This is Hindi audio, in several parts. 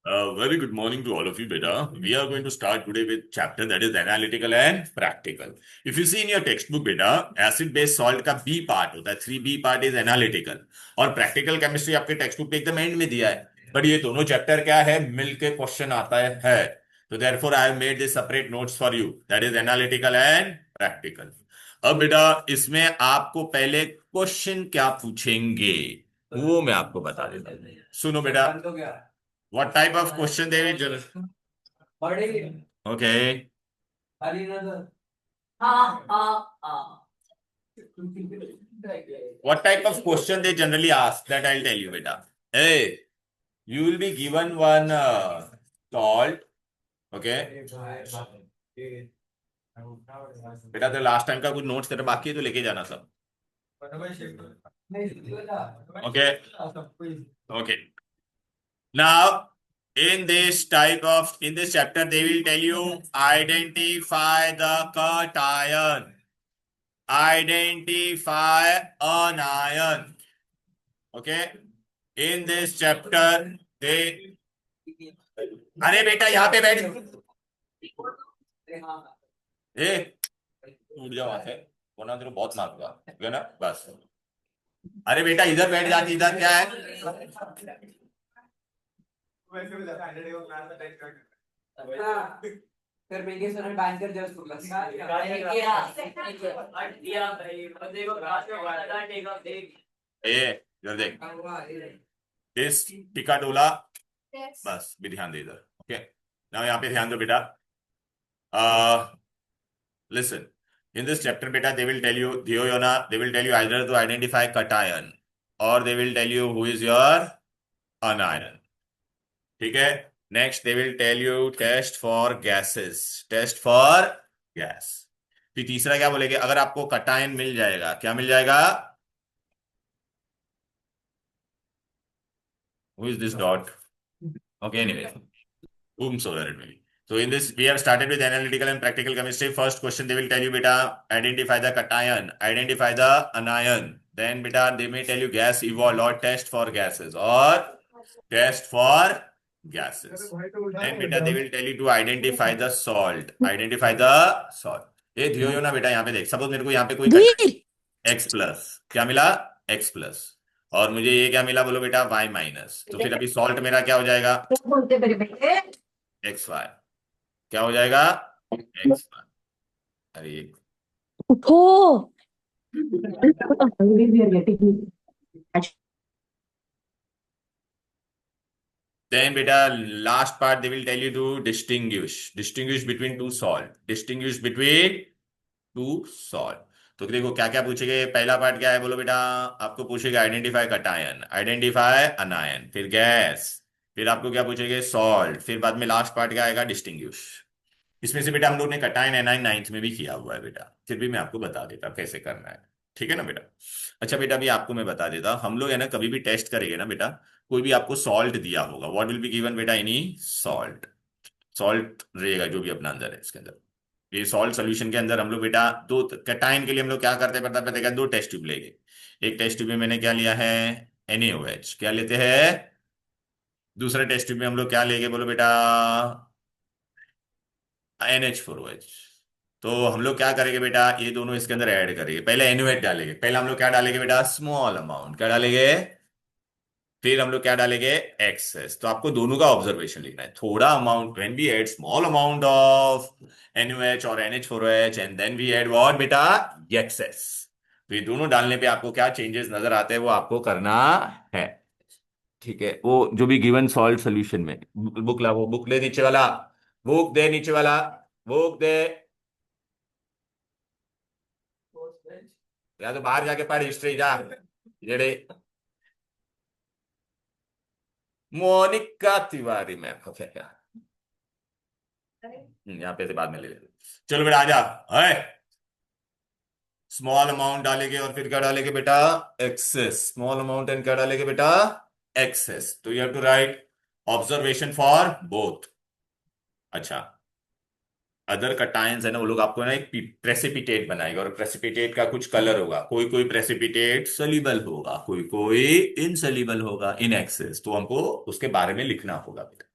Very good morning to all of you, beta. We are going to start today with chapter that is analytical and practical. If you see in your textbook, beta, acid base salt का B part होता है, 3B part is analytical और practical chemistry आपके textbook पे एकदम end में दिया है. But ये दोनों chapter क्या है, मिल के question आता है. तो therefore I have made this separate notes for you. That is analytical and practical. अब बेटा इसमें आपको पहले क्वेश्चन क्या पूछेंगे वो मैं आपको बता देता हूँ. सुनो बेटा. What type of question they will generate? Okay. What type of question they generally ask? That I'll tell you, beta. Hey, you will be given one salt. Okay. बेटा तो लास्ट टाइम का कुछ नोट्स तेरे बाकी है तो लेके जाना सब. Okay. Okay. Now, in this chapter, they will tell you identify the cation, identify anion. Okay. In this chapter, they. अरे बेटा यहाँ पे बैठ. ए टूट जाओ वहां से वरना तेरे को बहुत मारूंगा. ठीक है ना बस. अरे बेटा इधर बैठ जाती. इधर क्या है. फिर मिलके सुना बैंकर जस्ट प्लस ए इधर देख. इस टिका डोला. बस भी ध्यान दे इधर. ओके. नाउ यहाँ पे ध्यान दो बेटा. Listen. In this chapter, beta, they will tell you, Dioyona, they will tell you either to identify cation or they will tell you who is your anion. ठीक है. Next, they will tell you test for gases. Test for gas. फिर तीसरा क्या बोलेंगे अगर आपको cation मिल जाएगा. क्या मिल जाएगा. Who is this dot? Okay, anyway. Whomsoever it may be. So in this, we have started with analytical and practical chemistry. First question, they will tell you, beta, identify the cation, identify the anion. Then, beta, they may tell you gas evolve or test for gases or test for gases. Then, beta, they will tell you to identify the salt. Identify the salt. ये ध्यो यो ना बेटा यहाँ पे देख. सपोज मेरे को यहाँ पे कोई X प्लस क्या मिला. X प्लस और मुझे ये क्या मिला बोलो बेटा Y माइनस. तो फिर अभी सॉल्ट मेरा क्या हो जाएगा. X Y. क्या हो जाएगा. X Y. अरे उठो. then beta last part they will tell you to distinguish between two salt. Distinguish between two salt. तो देखो क्या क्या पूछेंगे. पहला पार्ट क्या है बोलो बेटा. आपको पूछेगा आइडेंटिफाई कटायन, आइडेंटिफाई अनायन, फिर गैस, फिर आपको क्या पूछेंगे सॉल्ट, फिर बाद में लास्ट पार्ट क्या आएगा डिस्टिंग्विश. इसमें से बेटा हम लोग ने कटायन एनायन नाइन्थ में भी किया हुआ है बेटा. फिर भी मैं आपको बता देता कैसे करना है. ठीक है ना बेटा. अच्छा बेटा अभी आपको मैं बता देता. हम लोग है ना कभी भी टेस्ट करेंगे ना बेटा. कोई भी आपको सॉल्ट दिया होगा. व्हाट विल बी गिवन बेटा. Any salt. सॉल्ट रहेगा जो भी अपना अंदर है इसके अंदर. ये सॉल्ट सोल्यूशन के अंदर हम लोग बेटा दो कटायन के लिए हम लोग क्या करते हैं पता पता दो टेस्ट ट्यूब लेंगे. एक टेस्ट ट्यूब में मैंने क्या लिया है NaOH. क्या लेते हैं. दूसरे टेस्ट ट्यूब में हम लोग क्या लेंगे बोलो बेटा NH4OH. तो हम लोग क्या करेंगे बेटा ये दोनों इसके अंदर ऐड करेंगे. पहले NaOH डालेंगे. पहले हम लोग क्या डालेंगे बेटा स्मॉल अमाउंट. क्या डालेंगे. फिर हम लोग क्या डालेंगे एक्सेस. तो आपको दोनों का ऑब्जर्वेशन लिखना है. थोड़ा amount when we add small amount of NaOH और NH4OH and then we add what बेटा एक्सेस. तो ये दोनों डालने पे आपको क्या चेंजेस नजर आते हैं वो आपको करना है. ठीक है. वो जो भी गिवन सॉल्ट सोल्यूशन में बुक ला. वो बुक ले नीचे वाला. बुक दे नीचे वाला. बुक दे. या तो बाहर जाके पढ़ हिस्ट्री जा. जेड़े मोनिका तिवारी में क्या यहाँ पे से बाद में ले ले. चलो बेटा आजा. है स्मॉल अमाउंट डालेंगे और फिर क्या डालेंगे बेटा एक्सेस. स्मॉल अमाउंट एंड क्या डालेंगे बेटा एक्सेस. तो you have to write observation for both. अच्छा अदर कटायंस है ना वो लोग आपको ना एक प्रेसिपिटेट बनाएगा और प्रेसिपिटेट का कुछ कलर होगा. कोई कोई प्रेसिपिटेट सोल्यूबल होगा, कोई कोई इनसोल्यूबल होगा इन एक्सेस. तो हमको उसके बारे में लिखना होगा बेटा.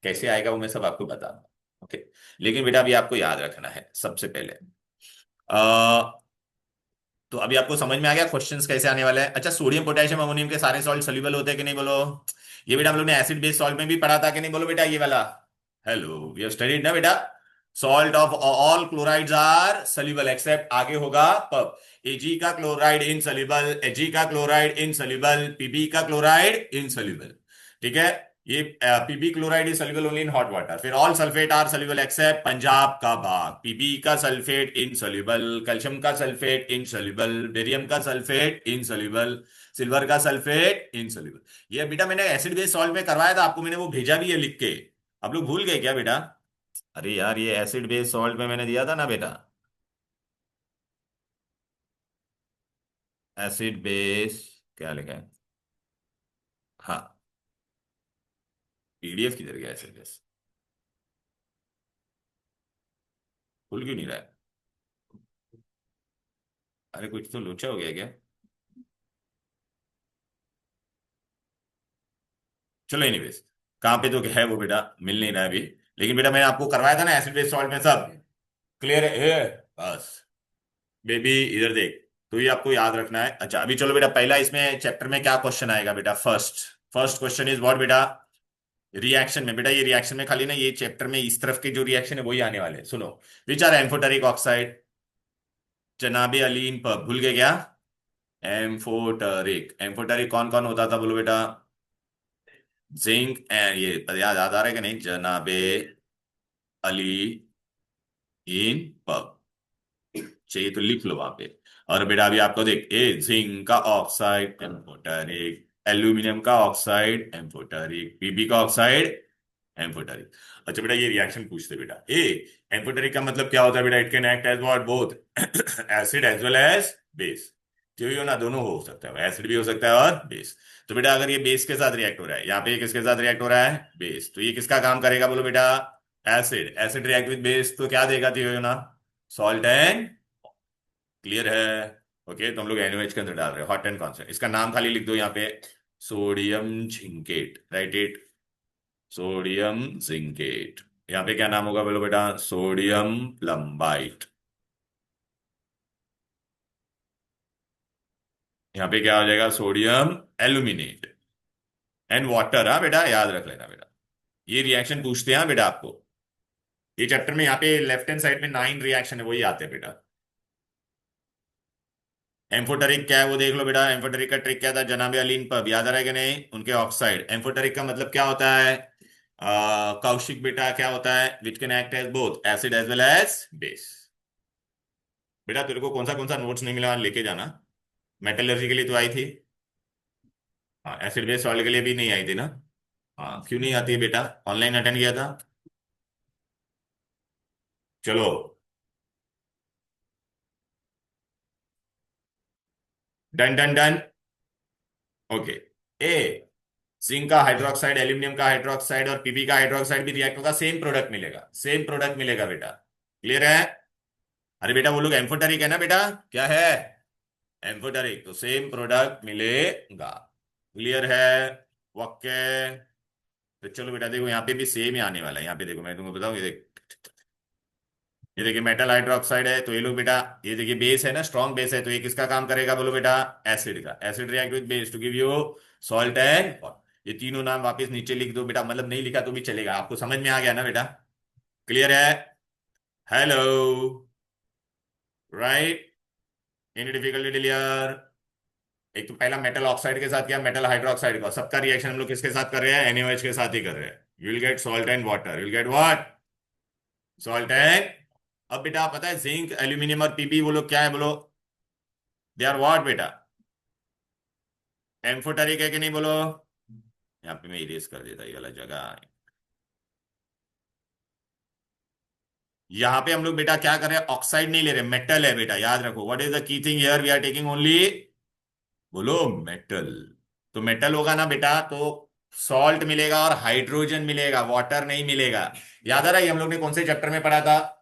कैसे आएगा वो मैं सब आपको बताऊंगा। ओके, लेकिन बेटा अभी आपको याद रखना है सबसे पहले, तो अभी आपको समझ में आ गया क्वेश्चंस कैसे आने वाले हैं। अच्छा, सोडियम पोटेशियम अमोनियम के सारे सॉल्ट सोल्यूबल होते हैं कि नहीं बोलो। ये बेटा हम लोग ने एसिड बेस सॉल्ट में भी पढ़ा था कि नहीं बोलो बेटा, ये वाला। हेलो, वी हैव स्टडीड ना बेटा। Salt of all chlorides are soluble except, आगे होगा पब। एजी का क्लोराइड इनसोल्यूबल, एजी का क्लोराइड इनसोल्यूबल, पीबी का क्लोराइड इनसोल्यूबल। ठीक है, ये PB chloride is soluble only in hot water. फिर all sulphate are soluble except Punjab का बाग, पीबी का सल्फेट इनसोल्यूबल, कैल्शियम का सल्फेट इनसोल्यूबल, बेरियम का सल्फेट इनसोल्यूबल, सिल्वर का सल्फेट इनसोल्यूबल। ये बेटा मैंने एसिड बेस सॉल्ट में करवाया था आपको, मैंने वो भेजा भी है लिख के। आप लोग भूल गए क्या बेटा? अरे यार, ये एसिड बेस सॉल्ट में मैंने दिया था ना बेटा, एसिड बेस, क्या लिखा है? हाँ, पीडीएफ किधर गया एसिड बेस? खुल क्यों नहीं रहा है? अरे कुछ तो लोचा हो गया क्या? चलो एनीवेज, कहाँ पे तो है वो बेटा, मिल नहीं रहा है अभी। लेकिन बेटा मैंने आपको करवाया था ना एसिड बेस सॉल्ट में सब। क्लियर है बस। बेबी इधर देख, तो ये आपको याद रखना है। अच्छा अभी चलो बेटा, पहला इसमें चैप्टर में क्या क्वेश्चन आएगा बेटा, first first question is what बेटा, रिएक्शन में। बेटा ये रिएक्शन में खाली ना, ये चैप्टर में इस तरफ के जो रिएक्शन है वही आने वाले हैं। सुनो, विच आर एम्फोटेरिक ऑक्साइड, जनाबे अलीन पर भूल गए क्या? एम्फोटरिक, एम्फोटरिक कौन कौन होता था बोलो बेटा? जिंक एंड ये याद याद आ रहा है कि नहीं, जनाबे अली इन पब। चाहिए तो लिख लो वहां पे। और बेटा अभी आपको देख, ए जिंक का ऑक्साइड एम्फोटरिक, एल्यूमिनियम का ऑक्साइड एम्फोटरिक, पीबी का ऑक्साइड एम्फोटरिक। अच्छा बेटा ये रिएक्शन पूछते बेटा, ए एम्फोटरिक का मतलब क्या होता है बेटा? It can act as what, both acid as well as base. जो ही हो ना, दोनों हो सकता है, एसिड भी हो सकता है और बेस। तो बेटा अगर ये बेस के साथ रिएक्ट हो रहा है, यहाँ पे किसके साथ रिएक्ट हो रहा है? बेस, तो ये किसका काम करेगा बोलो बेटा? Acid, acid react with base तो क्या देगा थियो ना? Salt and. क्लियर है? ओके, तो हम लोग NaOH के अंदर डाल रहे हैं, हॉट एंड कॉन्स्टेंट। इसका नाम खाली लिख दो यहाँ पे, sodium zincate, right it, sodium zincate. यहाँ पे क्या नाम होगा बोलो बेटा? सोडियम प्लम्बाइट। यहाँ पे क्या हो जाएगा? Sodium aluminate and water. हाँ बेटा याद रख लेना बेटा, ये रिएक्शन पूछते हैं हाँ बेटा आपको। ये चैप्टर में यहाँ पे लेफ्ट हैंड साइड में 9 रिएक्शन है, वही आते हैं बेटा। एम्फोटरिक क्या है वो देख लो बेटा, एम्फोटरिक का ट्रिक क्या था? जनाबे अलीन पब, याद आ रहा है कि नहीं? उनके ऑक्साइड। एम्फोटरिक का मतलब क्या होता है? कौशिक बेटा क्या होता है? Which can act as both acid as well as base. बेटा तेरे को कौन सा नोट्स नहीं मिला लेके जाना। मेटलर्जी के लिए तो आई थी, हाँ एसिड बेस सॉल्ट के लिए भी नहीं आई थी ना? हाँ क्यों नहीं आती है बेटा, ऑनलाइन अटेंड किया था। चलो, डन डन डन। ओके, ए जिंक का हाइड्रोक्साइड, एल्यूमिनियम का हाइड्रोक्साइड और पीबी का हाइड्रोक्साइड भी रिएक्ट होगा, सेम प्रोडक्ट मिलेगा, सेम प्रोडक्ट मिलेगा बेटा। क्लियर है? अरे बेटा वो लोग एम्फोटेरिक है ना बेटा, क्या है? एम्फोटेरिक, तो सेम प्रोडक्ट मिलेगा। क्लियर है? ओके, तो चलो बेटा देखो यहाँ पे भी सेम ही आने वाला है। यहाँ पे देखो मैं तुमको बताऊँ, ये देख, ये देखिए मेटल हाइड्रोक्साइड है, तो ये लोग बेटा, ये देखिए बेस है ना, स्ट्रॉन्ग बेस है, तो ये किसका काम करेगा बोलो बेटा? एसिड का। Acid react with base to give you salt and. ये तीनों नाम वापस नीचे लिख दो बेटा, मतलब नहीं लिखा तो भी चलेगा, आपको समझ में आ गया ना बेटा? क्लियर है? Hello, right, any difficulty clear? एक तो पहला मेटल ऑक्साइड के साथ किया, मेटल हाइड्रोक्साइड का, सबका रिएक्शन हम लोग किसके साथ कर रहे हैं? NaOH के साथ ही कर रहे हैं। You will get salt and water, you will get what? Salt and. अब बेटा पता है जिंक एल्यूमिनियम और पीबी वो लोग क्या है बोलो? दे आर व्हाट बेटा? एम्फोटेरिक है कि नहीं बोलो? यहाँ पे मैं इरेज कर देता ये वाला जगह। यहाँ पे हम लोग बेटा क्या कर रहे हैं? ऑक्साइड नहीं ले रहे, मेटल है बेटा, याद रखो। What is the key thing here, we are taking only, बोलो मेटल। तो मेटल होगा ना बेटा, तो सॉल्ट मिलेगा और हाइड्रोजन मिलेगा, वाटर नहीं मिलेगा। याद आ रहा है ये हम लोग ने कौन से चैप्टर में पढ़ा था?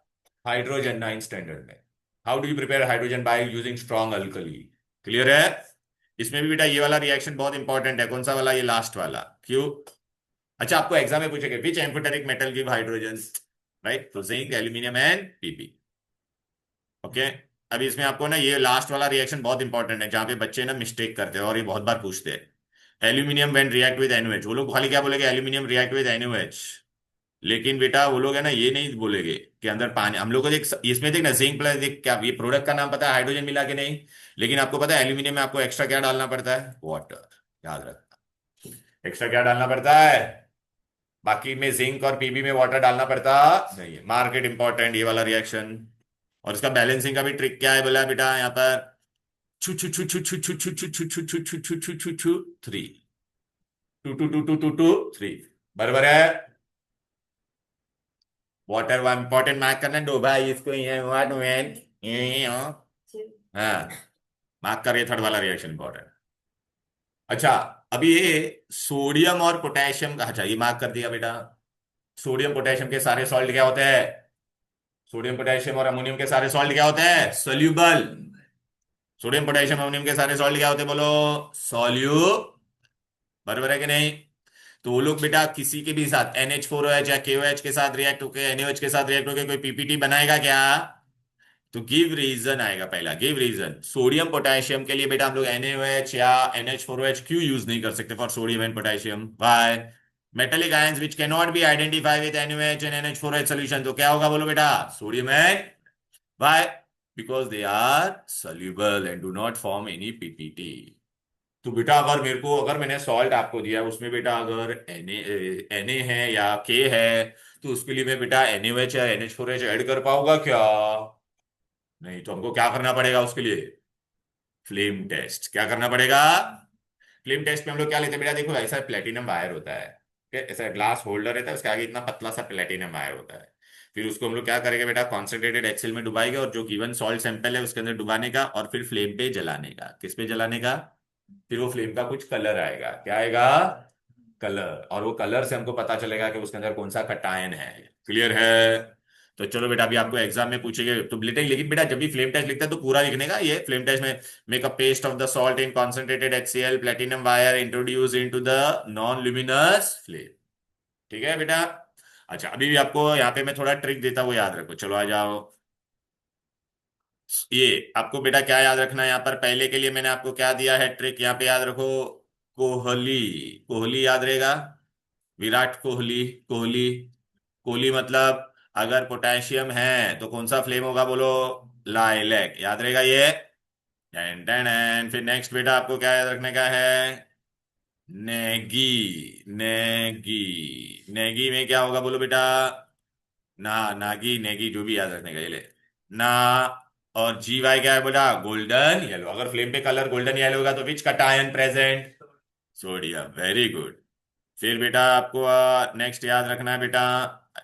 हाइड्रोजन, 9 स्टैंडर्ड में। How do you prepare hydrogen? By using strong alkali. Clear है? इसमें भी बेटा ये वाला रिएक्शन बहुत इंपॉर्टेंट है, कौन सा वाला? ये लास्ट वाला। क्यों? अच्छा, आपको एग्जाम में पूछेंगे which amphoteric metal give hydrogen, right? तो zinc, aluminium and PP. Okay. अभी इसमें आपको ना ये लास्ट वाला रिएक्शन बहुत इंपॉर्टेंट है, जहां पे बच्चे ना मिस्टेक करते हैं और ये बहुत बार पूछते हैं। Aluminium when react with NaOH, वो लोग खाली क्या बोलेंगे, एल्यूमिनियम रिएक्ट विद NaOH। लेकिन बेटा वो लोग है ना ये नहीं बोलेंगे कि अंदर पानी, हम लोग को देख इसमें देख ना, जिंक प्लस देख, क्या ये प्रोडक्ट का नाम पता है, हाइड्रोजन मिला के नहीं। लेकिन आपको पता है एल्यूमिनियम में आपको एक्स्ट्रा क्या डालना पड़ता है, वाटर। याद रखना, एक्स्ट्रा क्या डालना पड़ता है। बाकी में जिंक और पीबी में वाटर डालना पड़ता नहीं है। मार्केट इंपॉर्टेंट ये वाला रिएक्शन। और इसका बैलेंसिंग का भी ट्रिक क्या है बोला बेटा यहाँ पर, छू छू छू छू छू छू छू छू छू छू छू छू छू छू छू छू three, two two two two two two three, बराबर है। वाटर वा इंपॉर्टेंट मार्क करना दो भाई इसको, ये व्हाट मैन, हाँ, मार्क कर, ये थर्ड वाला रिएक्शन इंपॉर्टेंट। अच्छा, अभी ये सोडियम और पोटेशियम का, अच्छा ये मार्क कर दिया बेटा। सोडियम पोटेशियम के सारे सॉल्ट क्या होते हैं, सोडियम पोटेशियम और अमोनियम के सारे सॉल्ट क्या होते हैं, सोल्यूबल। सोडियम पोटेशियम अमोनियम के सारे सॉल्ट क्या होते हैं बोलो, सॉल्यू, बराबर है कि नहीं? तो वो लोग बेटा किसी के भी साथ NH4OH या KOH के साथ रिएक्ट होके, NaOH के साथ रिएक्ट होके कोई पीपीटी बनाएगा क्या? तो गिव रीजन आएगा पहला, गिव रीजन। सोडियम पोटेशियम के लिए बेटा हम लोग NaOH या NH4OH क्यों यूज नहीं कर सकते for sodium and potassium, why? Metallic ions which can not be identify with NaOH and NH4OH solution, तो क्या होगा बोलो बेटा, sodium and, why? Because they are soluble and do not form any PPT। तो बेटा अगर मेरे को, अगर मैंने सॉल्ट आपको दिया उसमें बेटा अगर Na है या के है, तो उसके लिए मैं बेटा NaOH या NH4OH ऐड कर पाऊंगा क्या? नहीं। तो हमको क्या करना पड़ेगा उसके लिए, फ्लेम टेस्ट। क्या करना पड़ेगा, फ्लेम टेस्ट में हम लोग क्या लेते हैं बेटा, देखो ऐसा प्लेटिनम वायर होता है, ठीक है? ऐसा ग्लास होल्डर रहता है, उसके आगे इतना पतला सा प्लेटिनम वायर होता है। फिर उसको हम लोग क्या करेंगे बेटा, कॉन्सेंट्रेटेड एक्सेल में डुबाएंगे, और जो गिवन सॉल्ट सैंपल है उसके अंदर डुबाने का, और फिर फ्लेम पे जलाने का। किस पे जलाने का? फिर वो फ्लेम का कुछ कलर आएगा, क्या आएगा, कलर। और वो कलर से हमको पता चलेगा कि उसके अंदर कौन सा कटायन है। क्लियर है? तो चलो बेटा, अभी आपको एग्जाम में पूछेंगे तो लेकिन लेकिन बेटा जब भी फ्लेम टेस्ट लिखता है तो पूरा लिखने का। ये फ्लेम टेस्ट में, make a paste of the salt in concentrated HCl platinum wire introduce into the non luminous flame. ठीक है बेटा? अच्छा, अभी भी आपको यहाँ पे मैं थोड़ा ट्रिक देता हूँ, याद रखो। चलो आ जाओ। ये आपको बेटा क्या याद रखना है, यहाँ पर पहले के लिए मैंने आपको क्या दिया है ट्रिक, यहाँ पे याद रखो। कोहली, कोहली याद रहेगा, विराट कोहली, कोहली। कोहली मतलब अगर पोटेशियम है तो कौन सा फ्लेम होगा बोलो, लाइलैक, याद रहेगा ये। टेन टेन एंड फिर नेक्स्ट बेटा आपको क्या याद रखने का है, नेगी, नेगी, नेगी में क्या होगा बोलो बेटा, ना, नागी, नेगी, जो भी याद रखने का, ये ले ना। और GY क्या है बेटा, गोल्डन येलो। अगर फ्लेम पे कलर गोल्डन येलो होगा तो which cation present, sodium, very good. फिर बेटा आपको नेक्स्ट याद रखना है बेटा,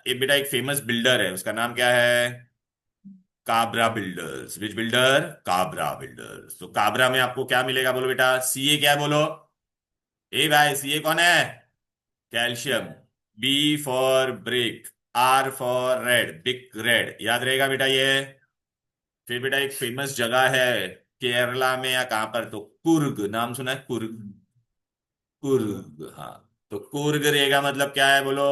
एक बेटा एक फेमस बिल्डर है, उसका नाम क्या है, काबरा बिल्डर्स। विच बिल्डर, काबरा बिल्डर्स। तो काबरा में आपको क्या मिलेगा बोलो बेटा, CA क्या है बोलो, ए भाई CA कौन है, calcium. B for brick, R for red, big red, याद रहेगा बेटा ये। फिर बेटा एक फेमस जगह है केरला में या कहां पर, तो कुर्ग, नाम सुना है कुर्ग, कुर्ग, हाँ। तो कुर्ग रहेगा मतलब क्या है बोलो,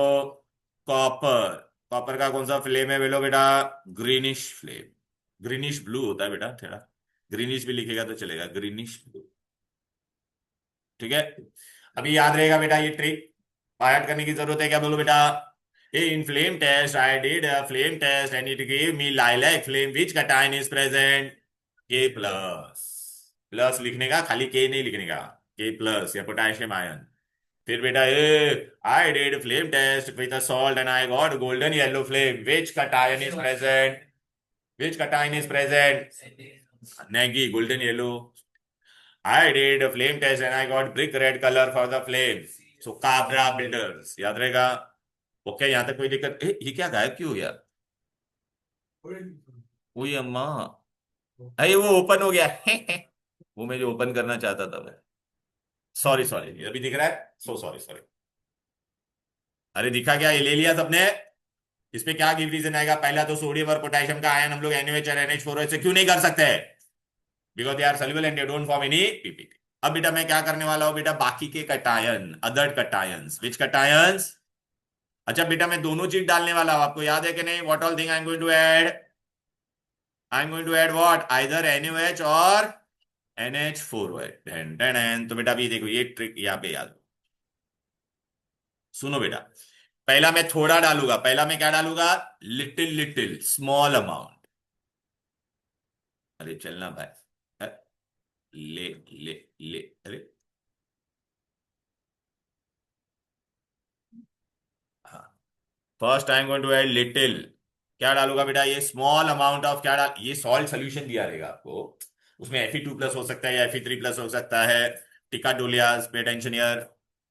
कॉपर। कॉपर का कौन सा फ्लेम है बोलो बेटा, ग्रीनिश फ्लेम। ग्रीनिश ब्लू होता है बेटा थोड़ा, ग्रीनिश भी लिखेगा तो चलेगा, ग्रीनिश ब्लू। ठीक है? अभी याद रहेगा बेटा ये ट्रिक, पायट करने की जरूरत है क्या बोलो बेटा। Uh in flame test I did a flame test and it give me lilac flame which cation is present, K plus. Plus लिखने का, खाली के नहीं लिखने का, के प्लस या पोटेशियम आयन। फिर बेटा uh I did flame test with a salt and I got golden yellow flame which cation is present, which cation is present, नेगी, golden yellow. I did a flame test and I got brick red color for the flame. So Cabra Builders, याद रहेगा। ओके, यहाँ तक कोई दिक्कत, ये क्या गायब क्यों हो गया, वही अम्मा, अरे वो ओपन हो गया वो मैं जो ओपन करना चाहता था मैं, सॉरी सॉरी, अभी दिख रहा है, सो सॉरी सॉरी। अरे दिखा क्या, ये ले लिया सबने। इसमें क्या गिव रीजन आएगा, पहला तो सोडियम और पोटेशियम का आयन हम लोग NaOH और NH4OH से क्यों नहीं कर सकते, because they are soluble and they don't form any PPT. अब बेटा मैं क्या करने वाला हूं बेटा, बाकी के कटायन, अदर कटायंस, विच कटायंस। अच्छा बेटा मैं दोनों चीज डालने वाला हूं, आपको याद है कि नहीं, what all thing I am going to add, I am going to add what, either NaOH और NH4OH। तो बेटा अभी देखो ये ट्रिक यहाँ पे याद, सुनो बेटा। पहला मैं थोड़ा डालूंगा, पहला मैं क्या डालूंगा, लिटिल लिटिल स्मॉल अमाउंट। अरे चलना भाई, अ, ले ले ले, अरे हाँ, first I am going to add little, क्या डालूंगा बेटा, ये स्मॉल अमाउंट ऑफ, क्या डाल, ये सॉल्ट सोल्यूशन दिया रहेगा आपको, उसमें Fe2+ हो सकता है या Fe3+ हो सकता है, टिका डोलियास, पे tension year.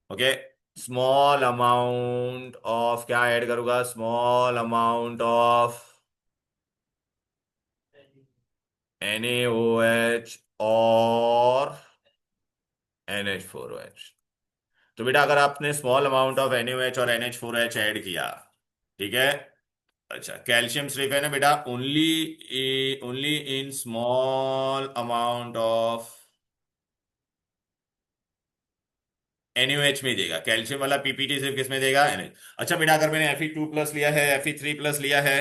Okay, small amount of क्या ऐड करूंगा, स्मॉल अमाउंट ऑफ NaOH और NH4OH। तो बेटा अगर आपने स्मॉल अमाउंट ऑफ NaOH और NH4OH ऐड किया, ठीक है, अच्छा कैल्शियम सिर्फ है ना बेटा, only only in small amount of NaOH में देगा, कैल्शियम वाला पीपीटी सिर्फ किस में देगा, NH। अच्छा बेटा अगर मैंने Fe2+ लिया है, Fe3+ लिया है,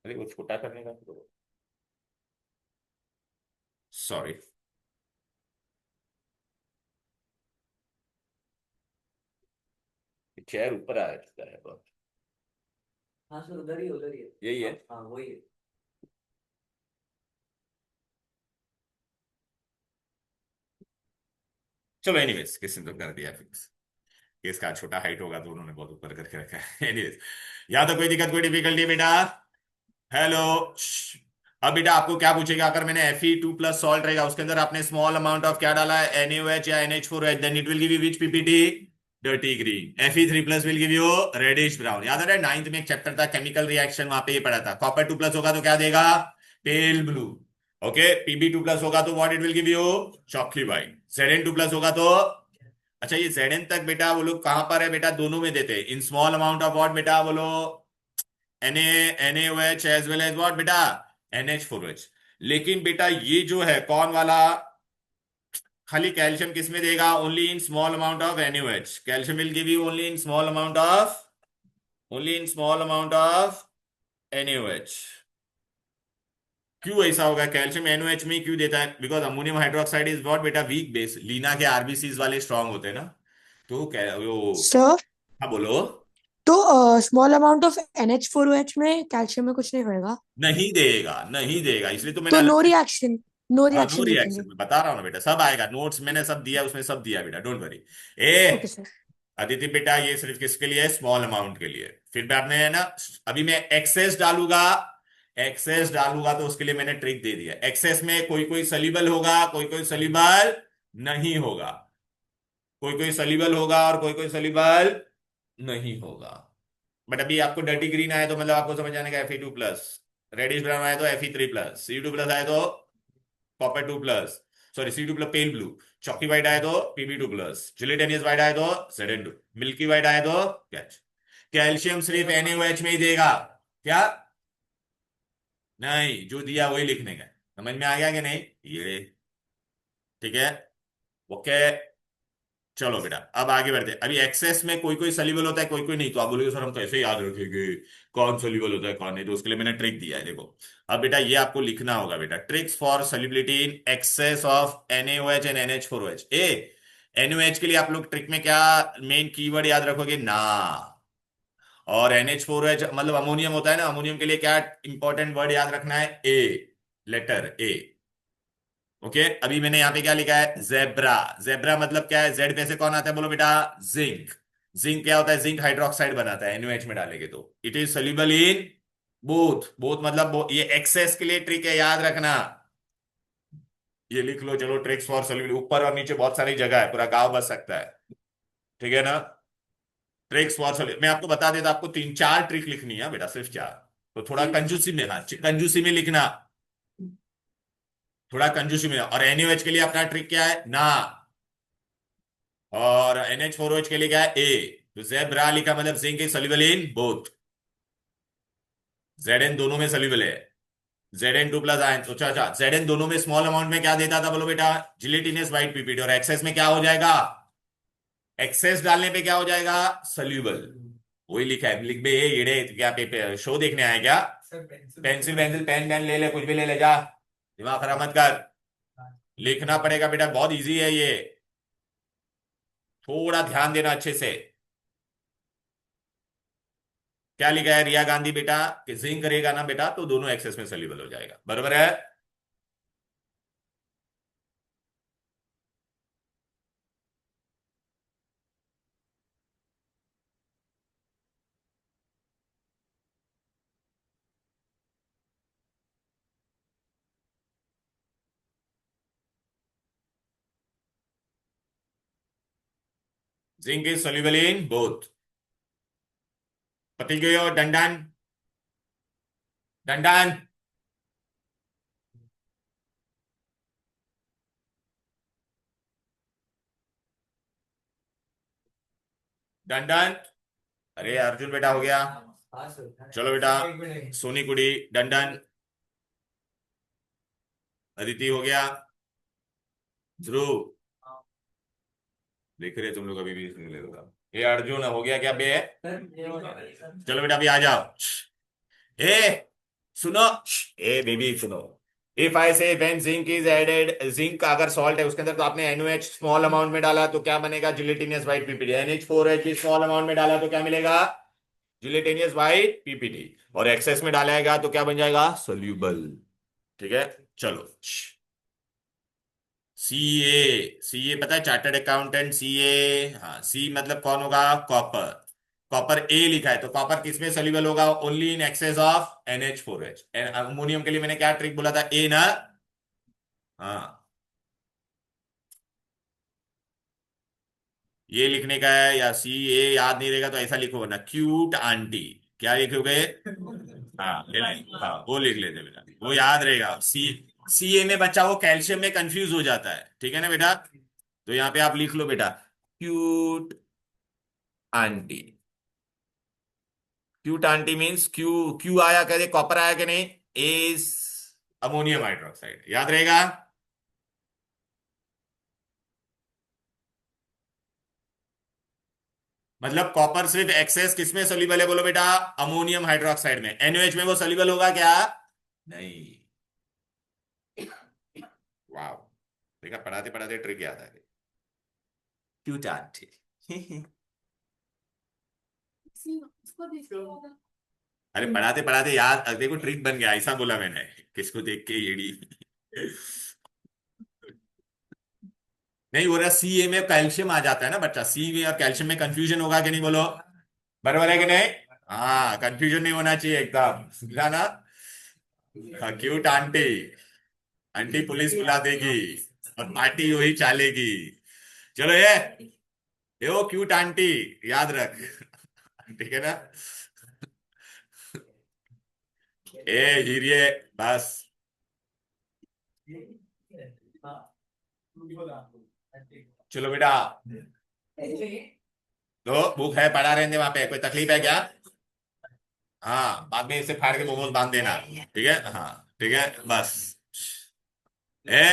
अरे वो छोटा करने का, सॉरी, चेयर ऊपर आ जाता है बहुत। हाँ सर, उधर ही है। यही है। हाँ वही है। चलो एनीवेज, किसी ने तो कर दिया फिक्स, इसका छोटा हाइट होगा तो उन्होंने बहुत ऊपर करके रखा है। एनीवेज, या तो कोई दिक्कत कोई डिफिकल्टी बेटा, हेलो। अब बेटा आपको क्या पूछेगा, अगर मैंने Fe2+ सॉल्ट रहेगा, उसके अंदर आपने स्मॉल अमाउंट ऑफ क्या डाला है, NaOH या NH4OH, then it will give you which PPT, dirty green. Fe3+ will give you reddish brown. याद है नाइन्थ में एक चैप्टर था केमिकल रिएक्शन, वहां पे ये पढ़ा था, Copper 2+ होगा तो क्या देगा, पेल ब्लू। ओके, Pb2+ होगा तो what it will give you, chalky white. Zn2+ होगा तो, अच्छा ये Zn तक बेटा वो लोग कहां पर है बेटा, दोनों में देते हैं, in small amount of what बेटा बोलो, NaOH as well as what बेटा, NH4OH। लेकिन बेटा ये जो है कौन वाला, खाली कैल्शियम किस में देगा, only in small amount of NaOH, calcium will give you only in small amount of, only in small amount of NaOH। क्यों ऐसा होगा, कैल्शियम NaOH में ही क्यों देता है, because ammonium hydroxide is what बेटा, वीक बेस, लीना के RBCs वाले स्ट्रांग होते हैं ना, तो क्या वो, सर, हाँ बोलो। तो स्मॉल अमाउंट ऑफ NH4OH में कैल्शियम में कुछ नहीं होएगा? नहीं देगा, नहीं देगा, इसलिए तो मैंने तो अलग नो से, रिएक्शन, नो हाँ नो रिएक्शन रिएक्शन, लिखेंगे। मैं बता रहा हूँ ना बेटा, सब आएगा, नोट्स मैंने सब दिया, उसमें सब दिया बेटा, don't worry. A okay sir. Aditi बेटा, ये सिर्फ किसके लिए है, स्मॉल अमाउंट के लिए। फिर मैं आपने है ना, अभी मैं एक्सेस डालूंगा, एक्सेस डालूंगा तो उसके लिए मैंने ट्रिक दे दिया, एक्सेस में कोई कोई सलीबल होगा, कोई कोई सलीबल नहीं होगा, कोई कोई सलीबल होगा और कोई कोई सलीबल नहीं होगा। बट अभी आपको डर्टी ग्रीन आया तो मतलब आपको समझ आने का, Fe2+, रेडिश ब्राउन आया तो Fe3+, C2+ आया तो Copper 2+, sorry C2+, pale blue, chalky white आया तो Pb2+, जिलेटेनियस वाइट आया तो Zn2, मिल्की वाइट आया तो कैच। कैल्शियम सिर्फ NaOH में ही देगा, क्या, नहीं जो दिया वही लिखने का, समझ में आ गया कि नहीं, ये ठीक है, ओके। चलो बेटा अब आगे बढ़ते हैं, अभी एक्सेस में कोई कोई सलीबल होता है, कोई कोई नहीं, तो आप बोलोगे सर हम कैसे याद रखेंगे कौन सलीबल होता है कौन नहीं, तो उसके लिए मैंने ट्रिक दिया है, देखो। अब बेटा ये आपको लिखना होगा बेटा, tricks for solubility in excess of NaOH and NH4OH। NaOH के लिए आप लोग ट्रिक में क्या मेन कीवर्ड याद रखोगे, ना, और NH4OH मतलब अमोनियम होता है ना, अमोनियम के लिए क्या इंपॉर्टेंट वर्ड याद रखना है, ए, लेटर ए। ओके, अभी मैंने यहां पे क्या लिखा है, जेब्रा, जेब्रा मतलब क्या है, जेड पे से कौन आता है बोलो बेटा, जिंक। जिंक क्या होता है, जिंक हाइड्रोक्साइड बनाता है NaOH में डालेंगे तो, it is soluble in both, both मतलब ये एक्सेस के लिए ट्रिक है, याद रखना, ये लिख लो, चलो ट्रिक्स फॉर सोल्यूबल, ऊपर और नीचे बहुत सारी जगह है, पूरा गांव बच सकता है, ठीक है ना। ट्रिक्स फॉर सोल्यूबल मैं आपको बता देता, आपको 3 4 ट्रिक लिखनी है बेटा, सिर्फ 4, तो थोड़ा कंजूसी में, हाँ कंजूसी में लिखना, थोड़ा कंजूसी में। और NaOH के लिए अपना ट्रिक क्या है, ना, और NH4OH के लिए क्या है, ए, तो जेब्रा लिखा मतलब zinc is soluble in both, Zn दोनों में सॉल्युबल है, Zn2 प्लस आयन, अच्छा अच्छा, Zn दोनों में स्मॉल अमाउंट में क्या देता था बोलो बेटा, जिलेटिनस वाइट पीपीटी, और एक्सेस में क्या हो जाएगा, एक्सेस डालने पे क्या हो जाएगा, सोल्यूबल। वही लिखा है, लिख बे ये येड़े क्या पेपर शो देखने आए क्या, पेंसिल पेंसिल पेन पेन ले ले, कुछ भी ले ले जा, दिमाग खराब मत कर, लिखना पड़ेगा बेटा, बहुत इजी है ये, थोड़ा ध्यान देना अच्छे से। क्या लिखा है रिया गांधी बेटा, कि जिंक करेगा ना बेटा तो दोनों एक्सेस में सोल्यूबल हो जाएगा, बरोबर है। Zinc is soluble in both, पति गयो डंडन, डंडन, डंडन, अरे अर्जुन बेटा हो गया, हाँ सर। चलो बेटा, सोनी कुड़ी, डंडन, अदिति हो गया, ध्रुव, देख रहे तुम लोग अभी भी सुन ले होगा, ये अर्जुन हो गया क्या बे, चलो बेटा अभी आ जाओ, ए सुनो, ए बेबी सुनो, if I say when zinc is added, zinc का अगर सॉल्ट है उसके अंदर तो आपने NaOH स्मॉल अमाउंट में डाला तो क्या बनेगा, जिलेटिनियस वाइट पीपीटी, NH4OH भी स्मॉल अमाउंट में डाला तो क्या मिलेगा, जिलेटिनियस वाइट पीपीटी, और एक्सेस में डालेगा तो क्या बन जाएगा, सोल्यूबल। ठीक है, चलो, सीए पता है, चार्टर्ड अकाउंटेंट सीए, हाँ सी मतलब कौन होगा, कॉपर, कॉपर ए लिखा है तो कॉपर किस में सोल्यूबल होगा, only in excess of NH4H, ammonium के लिए मैंने क्या ट्रिक बोला था, ए ना, हाँ, ये लिखने का है, या सी ए याद नहीं रहेगा तो ऐसा लिखो ना, क्यूट आंटी, क्या लिखोगे, हाँ हाँ वो लिख लेते बेटा, वो याद रहेगा, सी ए में बच्चा वो कैल्शियम में कंफ्यूज हो जाता है, ठीक है ना बेटा, तो यहाँ पे आप लिख लो बेटा, cute aunty, cute aunty means Q, Q आया कहते, कॉपर आया कि नहीं, इज अमोनियम हाइड्रोक्साइड, याद रहेगा। मतलब कॉपर सिर्फ एक्सेस किसमें सोल्यूबल है बोलो बेटा, अमोनियम हाइड्रोक्साइड में, NaOH में वो सोल्यूबल होगा क्या, नहीं, वाह, देखा पढ़ाते पढ़ाते ट्रिक याद आ गई, क्यूट आंटी अरे पढ़ाते पढ़ाते याद, देखो ट्रिक बन गया, ऐसा बोला मैंने, किसको देख के येड़ी नहीं हो रहा, सी ए में कैल्शियम आ जाता है ना बच्चा, सी में और कैल्शियम में कंफ्यूजन होगा कि नहीं बोलो, बराबर है कि नहीं, हाँ कंफ्यूजन नहीं होना चाहिए एकदम, समझा ना, हाँ, क्यूट आंटी, आंटी पुलिस बुला देगी और पार्टी वही चालेगी, चलो ये वो क्यूट आंटी, याद रख ठीक है ना, ए हीरिये, बस, चलो बेटा, तो बुक है पढ़ा रहे थे वहां पे, कोई तकलीफ है क्या, हाँ बाद में इसे फाड़ के मोमोज बांध देना, ठीक है, हाँ ठीक है बस, ए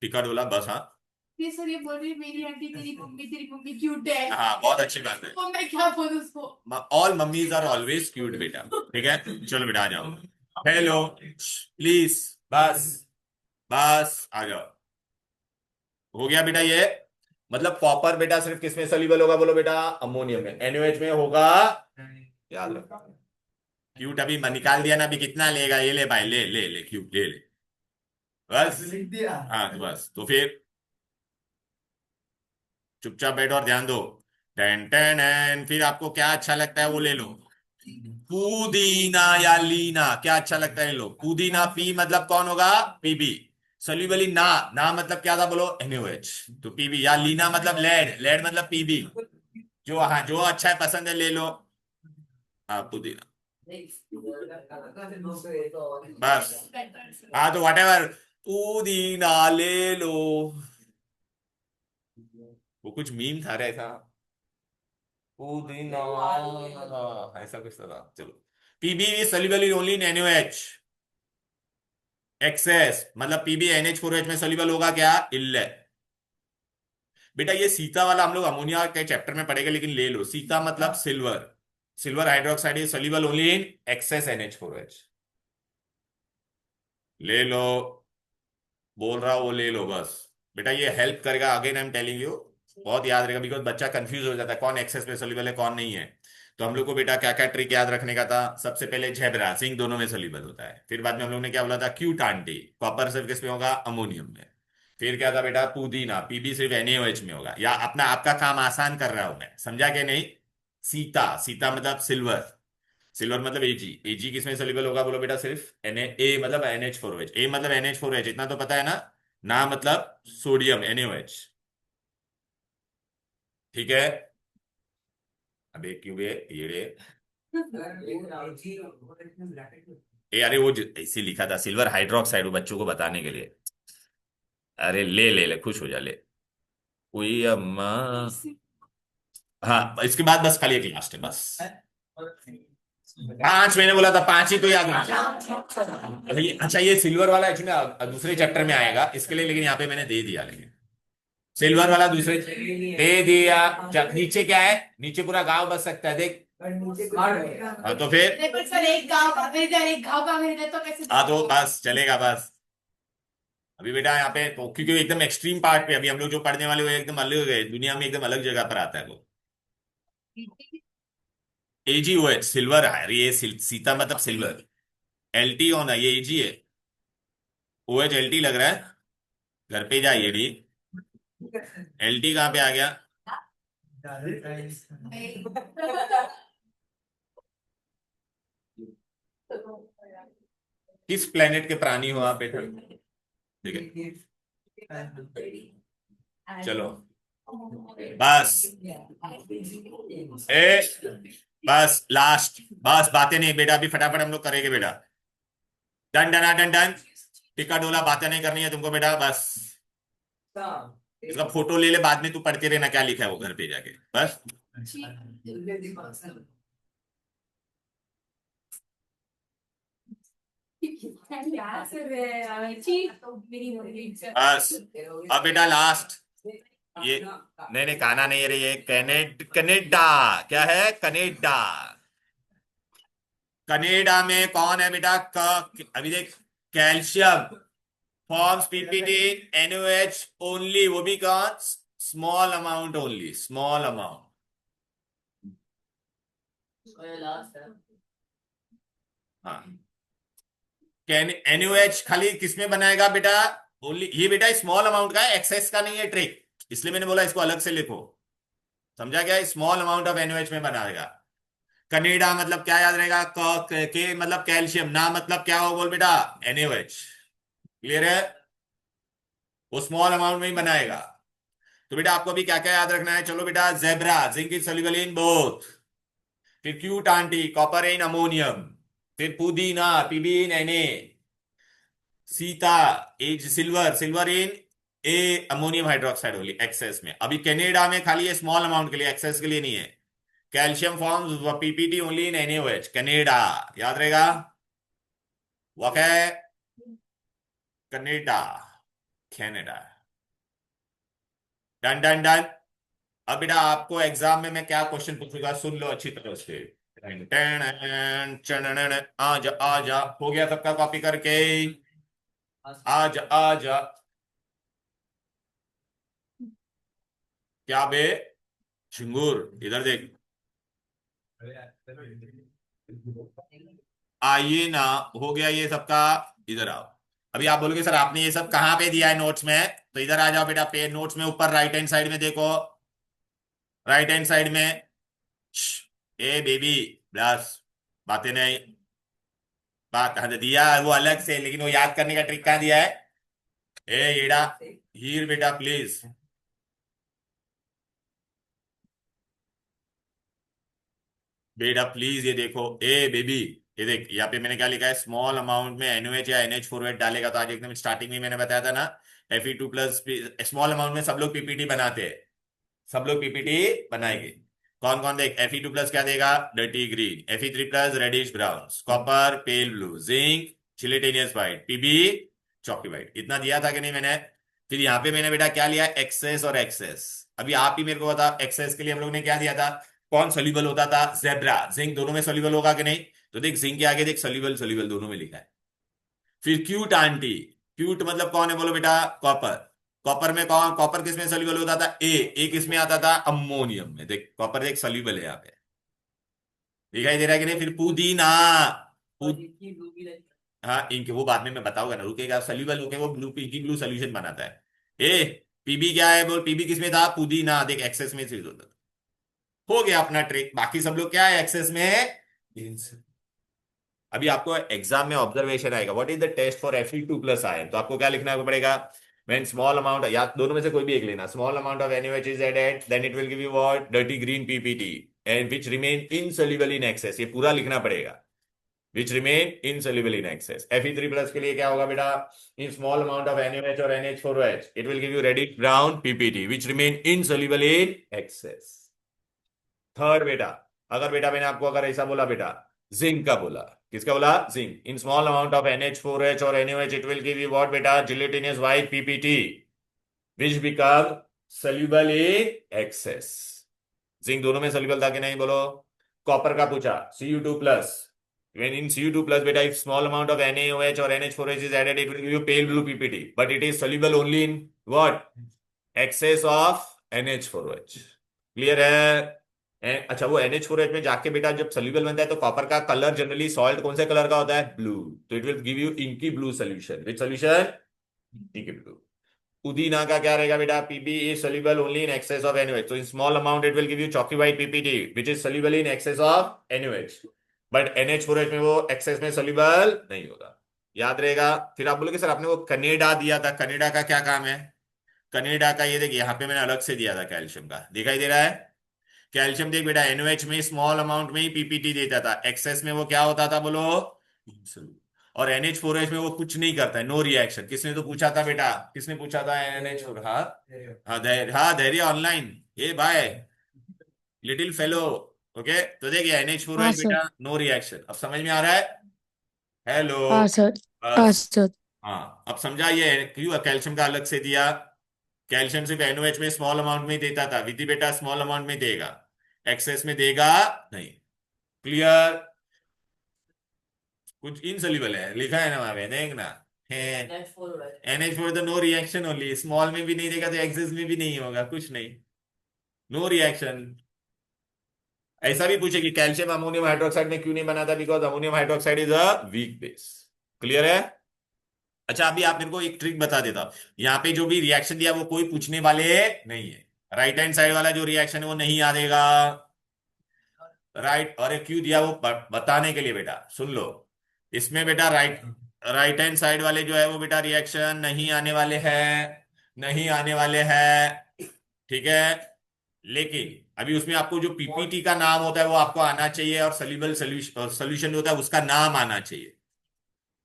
टिकट बोला बस, हाँ ये सर ये बोल रही है मेरी आंटी तेरी मम्मी क्यूट है। हाँ बहुत अच्छी बात है, तो मैं क्या बोलूं उसको। All mummies are always cute बेटा, ठीक है, चलो बेटा आ जाओ, हेलो प्लीज, बस, बस आ जाओ, हो गया बेटा ये, मतलब कॉपर बेटा सिर्फ किसमें सोल्यूबल होगा बोलो बेटा, अमोनियम में, NaOH में होगा, याद रखो, क्यूट अभी निकाल दिया ना, अभी कितना लेगा, ये ले भाई, ले ले ले क्यूट ले ले, बस, लिख दिया। हाँ तो बस, तो फिर चुपचाप बैठो और ध्यान दो, टेन टेन एन, फिर आपको क्या अच्छा लगता है वो ले लो, पुदीना या लीना, क्या अच्छा लगता है ले लो, पुदीना पी मतलब कौन होगा, पीबी, सोल्यूबल ना, ना मतलब क्या था बोलो, NaOH, तो पीबी, या लीना मतलब लेड, लेड मतलब पीबी, जो हाँ जो अच्छा है पसंद है ले लो, हाँ पुदीना, बस, हाँ तो वट एवर, पुदीना ले लो, वो कुछ मीम था रे ऐसा, पुदीना, हाँ, ऐसा कुछ तो था, चलो, PB is soluble in only in NaOH, excess मतलब पीबी NH4OH में सोल्यूबल होगा क्या, इल्ले। बेटा ये सीता वाला हम लोग अमोनिया के चैप्टर में पढ़ेंगे, लेकिन ले लो, सीता मतलब silver, silver hydroxide is soluble only in excess NH4OH। ले लो, बोल रहा हूं वो ले लो बस। बेटा ये हेल्प करेगा, again I am telling you, बहुत याद रहेगा, बिकॉज बच्चा कंफ्यूज हो जाता है कौन एक्सेस में सोल्यूबल है कौन नहीं है। तो हम लोग को बेटा क्या क्या ट्रिक याद रखने का था, सबसे पहले झेब्रा जिंक दोनों में सोल्यूबल होता है, फिर बाद में हम लोग ने क्या बोला था, क्यूट आंटी कॉपर सिर्फ किस में होगा, अमोनियम में। फिर क्या था बेटा, पुदीना पीबी सिर्फ NaOH में होगा, या अपना आपका काम आसान कर रहा हूं मैं, समझा कि नहीं। सीता, सीता मतलब सिल्वर, सिल्वर मतलब एजी, एजी किसमें सोल्यूबल होगा बोलो बेटा, सिर्फ ए मतलब NH4OH, ए मतलब NH4OH, इतना तो पता है ना, ना मतलब सोडियम NaOH। ठीक है, अबे क्यों बे ये, अरे वो ऐसे लिखा था सिल्वर हाइड्रोक्साइड, वो बच्चों को बताने के लिए। अरे ले ले ले, खुश हो जा ले, कोई अम्मा। हाँ इसके बाद बस खाली एक लास्ट है बस, 5 महीने बोला था, 5 ही तो याद रखना। अच्छा ये सिल्वर वाला एक्चुअली दूसरे चैप्टर में आएगा इसके लिए, लेकिन यहाँ पे मैंने दे दिया, लेकिन सिल्वर वाला दूसरे दे दिया। नीचे क्या है, नीचे पूरा गांव बस सकता है देख। हाँ तो फिर, नहीं, पर सर एक गांव का खरीदा एक गांव का खरीदा तो कैसे हाँ तो बस चलेगा बस। अभी बेटा यहाँ पे तो क्योंकि एकदम एक्सट्रीम पार्ट पे अभी हम लोग जो पढ़ने वाले वो एकदम अलग है, दुनिया में एकदम अलग जगह पर आता है वो। AgOH सिल्वर है, अरे ये सीता मतलब सिल्वर, LT होना, ये AG है, OH LT लग रहा है, घर पे जाइए डी, LT कहाँ पे आ गया। किस प्लेनेट के प्राणी हो आप बेटा, ठीक है चलो बस, ए बस लास्ट, बस बातें नहीं बेटा, अभी फटाफट हम लोग करेंगे बेटा, done done done done, tikka डोला, बातें नहीं करनी है तुमको बेटा बस। इसका फोटो ले ले, बाद में तू पढ़ते रहना क्या लिखा है वो घर पे जाके बस। क्या कर रहे हैं यार, ठीक तो मेरी मम्मी बस अब बेटा लास्ट, ये नहीं नहीं काना नहीं है रे, ये कनेडा, क्या है कनेडा, कनेडा में कौन है बेटा अभी देख, calcium forms PPT NaOH only, वो भी कौन, small amount only, small amount. हाँ कैन NaOH खाली किसमें बनाएगा बेटा, ओनली, ये बेटा स्मॉल अमाउंट का है, एक्सेस का नहीं है ट्रिक, इसलिए मैंने बोला इसको अलग से लिखो, समझा क्या, स्मॉल अमाउंट ऑफ NaOH में बनाएगा। कनेडा मतलब क्या याद रहेगा, के मतलब कैल्शियम, ना मतलब क्या हो बोल बेटा, NaOH, क्लियर है, वो स्मॉल अमाउंट में ही बनाएगा। तो बेटा आपको भी क्या क्या याद रखना है, चलो बेटा, zebra zinc is soluble in both, फिर cute aunty copper in ammonium, फिर पुदीना PB in Na, Sita as silver, silver in a ammonium hydroxide only excess में। अभी कनाडा में खाली ये स्मॉल अमाउंट के लिए, एक्सेस के लिए नहीं है। Calcium forms PPT only in NaOH, Canada याद रहेगा, वह Canada, Canada, done done done. अब बेटा आपको एग्जाम में मैं क्या क्वेश्चन पूछूंगा सुन लो अच्छी तरह से, आजा आजा, हो गया सबका कॉपी करके, आजा आजा, क्या बे झिंगुर इधर देख, आइए ना, हो गया ये सबका, इधर आओ। अभी आप बोलोगे सर आपने ये सब कहाँ पे दिया है नोट्स में, तो इधर आ जाओ बेटा, पे नोट्स में ऊपर राइट हैंड साइड में देखो, राइट हैंड साइड में, ए बेबी बस, बातें नहीं, बात हाँ, दिया है वो अलग से, लेकिन वो याद करने का ट्रिक कहाँ दिया है, ए येड़ा, हीर बेटा प्लीज, बेटा प्लीज ये देखो, ए बेबी, ये देख यहाँ पे मैंने क्या लिखा है, स्मॉल अमाउंट में NaOH या NH4OH डालेगा, तो आज एकदम स्टार्टिंग में मैंने बताया था ना, Fe2+ स्मॉल अमाउंट में सब लोग पीपीटी बनाते हैं, सब लोग पीपीटी बनाएंगे, कौन कौन देख, Fe2+ क्या देगा, dirty green, Fe3+ reddish brown, copper pale blue, zinc gelatinous white, PB chalky white, इतना दिया था कि नहीं मैंने। फिर यहाँ पे मैंने बेटा क्या लिया, एक्सेस और एक्सेस। अभी आप ही मेरे को बताओ, एक्सेस के लिए हम लोग ने क्या दिया था, कौन सोल्यूबल होता था, जेब्रा, जिंक, दोनों में सोल्यूबल होगा कि नहीं। तो देख जिंक के आगे देख सोल्यूबल सोल्यूबल दोनों में लिखा है। फिर क्यूट आंटी, क्यूट मतलब कौन है बोलो बेटा, कॉपर। कॉपर में कौन, कॉपर किस में सोल्यूबल होता था, ए किस में आता था, अमोनियम में। देख कॉपर देख सोल्यूबल है यहाँ पे, दिखाई दे रहा है कि नहीं। फिर पुदीना, और इसकी ब्लू की लाइन। हाँ इंक वो बाद में मैं बताऊंगा ना, रुकेगा। सल्यूबल होके वो ब्लू पिंकी ब्लू सोल्यूशन बनाता है। ए पीबी क्या है बोल, पीबी किसमें था, पुदीना, देख एक्सेस में चीज होता था। हो गया अपना ट्रिक, बाकी सब लोग क्या है एक्सेस में है। अभी आपको एग्जाम में ऑब्जर्वेशन आएगा, what is the test for Fe2+ ion, तो आपको क्या लिखना पड़ेगा, when small amount, या दोनों में से कोई भी एक लेना, small amount of NaOH is added, then it will give you what, dirty green PPT, and which remain insoluble in excess, ये पूरा लिखना पड़ेगा, which remain insoluble in excess। Fe3+ के लिए क्या होगा बेटा, in small amount of NaOH or NH4OH, it will give you reddish brown PPT, which remain insoluble in excess। Third बेटा, अगर बेटा मैंने आपको अगर ऐसा बोला बेटा, जिंक का बोला, किसका बोला, zinc, in small amount of NH4H और NaOH, it will give you what बेटा, gelatinous white PPT, which become soluble in excess. Zinc दोनों में सोल्यूबल था कि नहीं बोलो। कॉपर का पूछा, Cu2+, when in Cu2+, beta, if small amount of NaOH or NH4H is added, it will give you pale blue PPT, but it is soluble only in what, excess of NH4OH। Clear है। अच्छा वो NH4OH में जाके बेटा जब सोल्यूबल बनता है तो कॉपर का कलर जनरली सॉल्ट कौन से कलर का होता है, ब्लू, तो it will give you inky blue solution, which solution, inky blue. पुदीना का क्या रहेगा बेटा, Pb is soluble only in excess of NaOH, so in small amount it will give you chalky white PPT, which is soluble in excess of NaOH, but NH4H में वो excess में soluble नहीं होगा, याद रहेगा। फिर आप बोलोगे सर आपने वो कनेडा दिया था, कनेडा का क्या काम है, कनेडा का ये देखिए यहाँ पे मैंने अलग से दिया था कैल्शियम का, दिखाई दे रहा है। कैल्शियम देख बेटा NaOH में स्मॉल अमाउंट में ही PPT देता था, एक्सेस में वो क्या होता था बोलो, और NH4H में वो कुछ नहीं करता है, नो रिएक्शन। किसने तो पूछा था बेटा, किसने पूछा था NH4, हाँ हाँ धैर्य ऑनलाइन, ये भाई लिटिल फेलो। ओके तो देखिए हाँ NH4H सर। बेटा नो रिएक्शन, अब समझ में आ रहा है, हेलो, हाँ सर। हाँ बस। सर। हाँ अब समझा ये क्यों कैल्शियम का अलग से दिया। कैल्शियम सिर्फ NaOH में स्मॉल अमाउंट में ही देता था, विधि बेटा स्मॉल अमाउंट में देगा, एक्सेस में देगा नहीं। क्लियर, कुछ इनसोल्यूबल है लिखा है ना वहां पे, देखना है। नेक्स्ट फोर हो रहा है। NH4 तो नो रिएक्शन ओनली, स्मॉल में भी नहीं देगा तो एक्सेस में भी नहीं होगा, कुछ नहीं, नो रिएक्शन। ऐसा भी पूछे कि कैल्शियम अमोनियम हाइड्रोक्साइड में क्यों नहीं बना था, because ammonium hydroxide is a weak base. Clear है। अच्छा अभी आप मेरे को एक ट्रिक बता देता हूं, यहाँ पे जो भी रिएक्शन दिया वो कोई पूछने वाले नहीं है, राइट हैंड साइड वाला जो रिएक्शन है वो नहीं आ देगा, राइट। और क्यों दिया वो बताने के लिए बेटा, सुन लो। इसमें बेटा राइट हैंड साइड वाले जो है वो बेटा रिएक्शन नहीं आने वाले हैं, नहीं आने वाले हैं, ठीक है। लेकिन अभी उसमें आपको जो PPT का नाम होता है वो आपको आना चाहिए, और सोल्यूबल सोल्यूशन जो होता है उसका नाम आना चाहिए।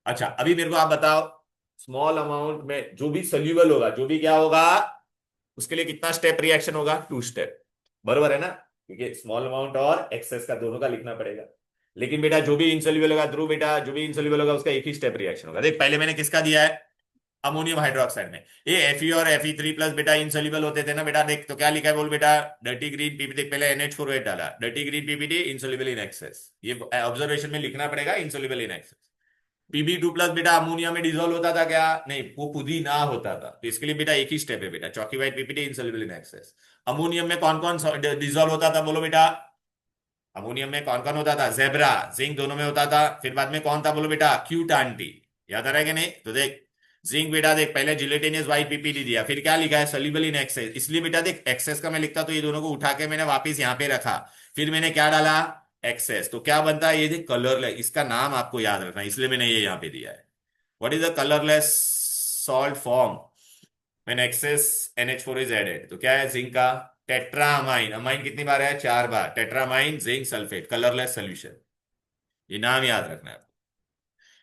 अच्छा अभी मेरे को आप बताओ, स्मॉल अमाउंट में जो भी सोल्यूबल होगा, जो भी क्या होगा, उसके लिए कितना स्टेप रिएक्शन होगा, 2 स्टेप, बरोबर है ना, क्योंकि स्मॉल अमाउंट और एक्सेस का दोनों का लिखना पड़ेगा। लेकिन बेटा जो भी इनसोल्यूबल होगा, ध्रुव बेटा जो भी इनसोल्यूबल होगा उसका एक ही स्टेप रिएक्शन होगा। देख पहले मैंने किसका दिया है, अमोनियम हाइड्रोक्साइड में, ये Fe और Fe3+ बेटा इनसोल्यूबल होते थे ना बेटा, देख तो क्या लिखा है बोल बेटा, डर्टी ग्रीन PPT, पहले NH4OH डाला, dirty green PPT insoluble in excess, ये ऑब्जर्वेशन में लिखना पड़ेगा, इनसोल्यूबल इन एक्सेस। Pb2+ बेटा अमोनिया में डिसॉल्व होता था क्या, नहीं, वो पुदीना होता था, तो इसके लिए बेटा एक ही स्टेप है बेटा, chalky white PPT insoluble in excess. Ammonium में कौन कौन डिसॉल्व होता था बोलो बेटा, अमोनियम में कौन कौन होता था, जेब्रा, जिंक दोनों में होता था। फिर बाद में कौन था बोलो बेटा, क्यूट आंटी, याद आ रहा है कि नहीं। तो देख जिंक बेटा देख पहले जिलेटिनस वाइट PPT दिया, फिर क्या लिखा है, सोल्यूबल इन एक्सेस, इसलिए बेटा देख एक्सेस का मैं लिखता तो ये दोनों को उठा के मैंने वापस यहाँ पे रखा, फिर मैंने क्या डाला, एक्सेस, तो क्या बनता है ये देख कलरलेस, इसका नाम आपको याद रखना है, इसलिए मैंने ये यहाँ पे दिया है। What is the colourless salt form when excess NH4 is added, तो क्या है, जिंक का टेट्रामाइन, अमाइन कितनी बार है, 4 बार, tetrammine zinc sulphate, colourless solution, ये नाम याद रखना है।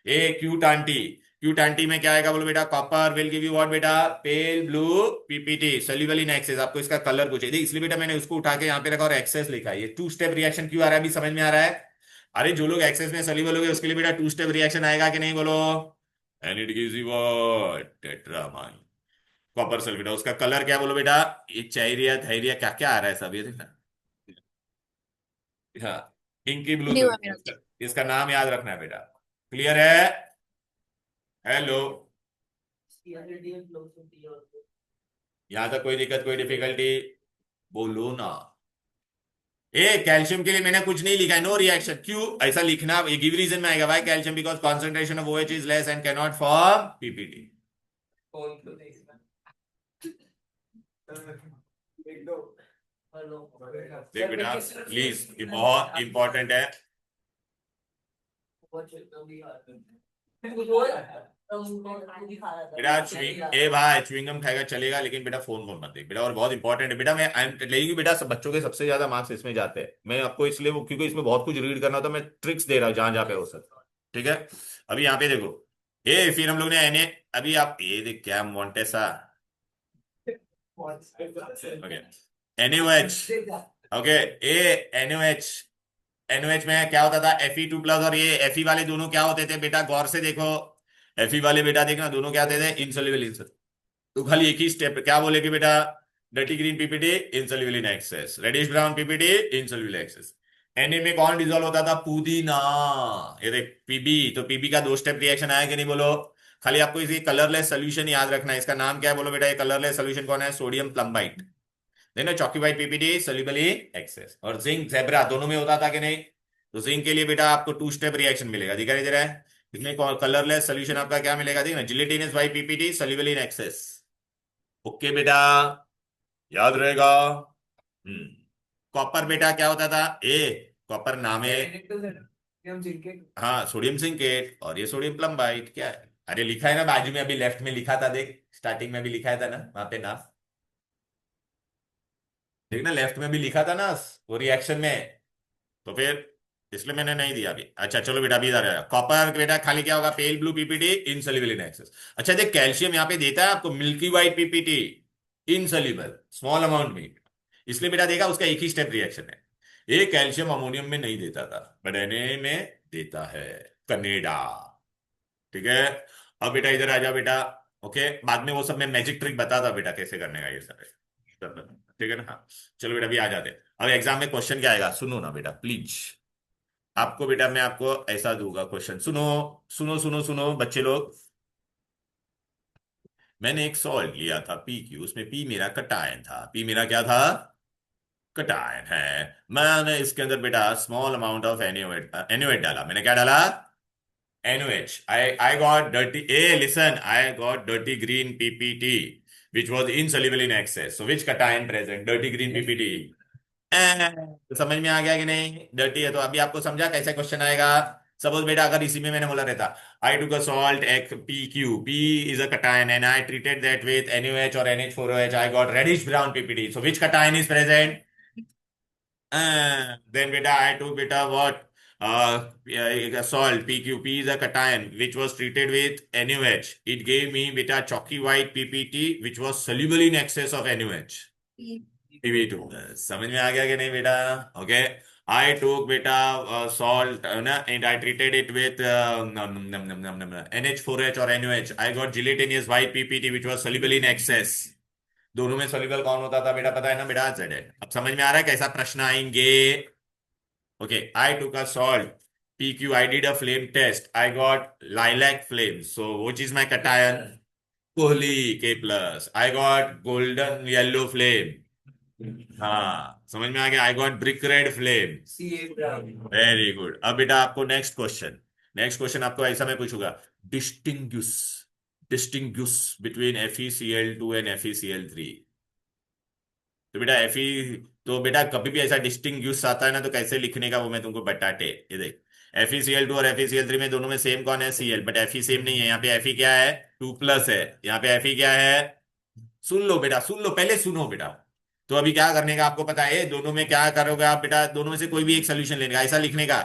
A cute aunty, cute aunty में क्या आएगा बोलो बेटा, copper will give you what बेटा, pale blue PPT soluble in excess, आपको इसका कलर पूछे, इसलिए बेटा मैंने उसको उठा के यहाँ पे रखा और एक्सेस लिखा है। ये 2 स्टेप रिएक्शन क्यों आ रहा है, अभी समझ में आ रहा है। अरे जो लोग एक्सेस में सोल्यूबल हो गए उसके लिए बेटा 2 स्टेप रिएक्शन आएगा कि नहीं बोलो, and it gives you what, tetrammine. Copper sulphate, उसका कलर क्या बोलो बेटा? ये चैरिया थैरिया क्या क्या आ रहा है सब, ये देखना। हाँ, इंकी ब्लू न्यू है कलर मेरा। इसका। इसका नाम याद रखना है बेटा। क्लियर है? हेलो, यहां तक कोई दिक्कत, कोई डिफिकल्टी? बोलो ना। ए कैल्शियम के लिए मैंने कुछ नहीं लिखा है, नो रिएक्शन। क्यों ऐसा लिखना? ये गिव रीजन में आएगा, why calcium, because concentration of OH is less and can not form PPT. देख बेटा प्लीज, ये बहुत इंपॉर्टेंट है। बेटा ए भाई च्युइंगम खाएगा चलेगा, लेकिन बेटा फोन फोन मत देख बेटा, और बहुत इंपॉर्टेंट है बेटा। मैं आई एम लेगी बेटा, सब बच्चों के सबसे ज्यादा मार्क्स इसमें जाते हैं। मैं आपको इसलिए वो, क्योंकि इसमें बहुत कुछ रीड करना होता है, मैं ट्रिक्स दे रहा हूँ जहां जहां पे हो सकता। ठीक है, अभी यहाँ पे देखो। ए फिर हम लोग ने एने, अभी आप ये देख क्या मोन्टेसा, ओके, NaOH, ओके, ए NaOH। NaOH में क्या होता था? Fe2+ और ये Fe वाले दोनों क्या होते थे बेटा? गौर से देखो, Fe वाले बेटा देखना, दोनों क्या होते थे? Insoluble in. तो खाली एक ही स्टेप क्या बोलेगी बेटा? Dirty green PPT insoluble in excess, reddish brown PPT insoluble excess. Na में कौन डिसॉल्व होता था? पुदीना। ये देख पीबी, तो पीबी का 2 स्टेप रिएक्शन आया कि नहीं बोलो? खाली आपको इसी कलरलेस सोल्यूशन याद रखना है। इसका नाम क्या है बोलो बेटा? ये कलरलेस सोल्यूशन कौन है? Sodium plumbite. देखो chalky white PPT soluble in excess, और जिंक जेब्रा दोनों में होता था कि नहीं? तो जिंक के लिए बेटा आपको 2 स्टेप रिएक्शन मिलेगा, दिखाई दे रहा है? इसमें कलरलेस सोल्यूशन आपका क्या मिलेगा? देखना, gelatinous white PPT soluble in access. Okay बेटा, याद रहेगा। हम्म। कॉपर बेटा क्या होता था? ए कॉपर नाम है, हाँ सोडियम सिंकेट, और ये सोडियम प्लम्बाइट क्या है? अरे लिखा है ना बाजू में, अभी लेफ्ट में लिखा था, देख स्टार्टिंग में भी लिखा था ना वहां पे ना, देखना लेफ्ट में भी लिखा था ना वो रिएक्शन में। तो फिर इसलिए मैंने नहीं दिया अभी। अच्छा चलो बेटा, अभी इधर आया कॉपर बेटा, खाली क्या होगा? पेल blue PPT insoluble in access. अच्छा देख कैल्शियम यहाँ पे देता है आपको milky white PPT insoluble small amount में, इसलिए बेटा देखा उसका एक ही स्टेप रिएक्शन है। ये कैल्शियम अमोनियम में नहीं देता था, बट Na में देता है। कनेडा। ठीक है, अब बेटा इधर आ जाओ बेटा। ओके, बाद में वो सब मैं मैजिक ट्रिक बताता बेटा कैसे करने का ये सब है। ठीक है ना? हाँ, चलो बेटा अभी आ जाते हैं। अब एग्जाम में क्वेश्चन क्या आएगा सुनो ना बेटा प्लीज। आपको बेटा मैं आपको ऐसा दूंगा क्वेश्चन, सुनो सुनो सुनो सुनो बच्चे लोग। मैंने एक सॉल्ट लिया था PQ, उसमें P मेरा कटायन था। P मेरा क्या था? कटायन है। मैंने इसके अंदर बेटा स्मॉल अमाउंट ऑफ NaOH डाला। मैंने क्या डाला? NaOH. I got dirty. Hey, listen. I got dirty green PPT, which was insoluble in excess. So which cation present? Dirty green PPT. तो समझ में आ गया कि नहीं? डर्टी है तो अभी आपको समझा कैसे क्वेश्चन आएगा। सपोज बेटा अगर इसी में मैंने बोला रहता, आई टुक अ सॉल्ट एक PQ, P is a cation and I treated that with NaOH or NH4OH, I got reddish brown PPT. So which cation is present? Then beta I took beta what? Yeah, salt PQP is a cation which was treated with NaOH. It gave me beta chalky white PPT which was soluble in excess of NaOH. PB2 समझ में आ गया कि नहीं बेटा? Okay, I took beta salt ना and I treated it with NH4H or NaOH. I got gelatinous white PPT which was soluble in excess. दोनों में सोल्यूबल कौन होता था बेटा? पता है ना बेटा? Z। अब समझ में आ रहा है कैसा प्रश्न आएंगे? Okay, I took a salt PQ, I did a flame test, I got lilac flame, so which is my cation? Kohli K+। I got golden yellow flame, हाँ समझ में आ गया। I got brick red flame. Very good. अब बेटा आपको नेक्स्ट क्वेश्चन, नेक्स्ट क्वेश्चन आपको ऐसा मैं पूछूंगा, distinguish, distinguish between FeCl2 and FeCl3। तो बेटा Fe, तो बेटा कभी भी ऐसा डिस्टिंग्विश आता है ना, तो कैसे लिखने का वो मैं तुमको बताते। ये देख, FeCl2 और FeCl3 में दोनों में सेम कौन है? Cl, बट Fe सेम नहीं है। यहाँ पे Fe क्या है? 2+ है। यहाँ पे Fe क्या है? सुन लो बेटा, सुन लो, पहले सुनो बेटा। तो अभी क्या करने का आपको पता है? दोनों में क्या करोगे आप बेटा? दोनों में से कोई भी एक सोल्यूशन लेने का, ऐसा लिखने का,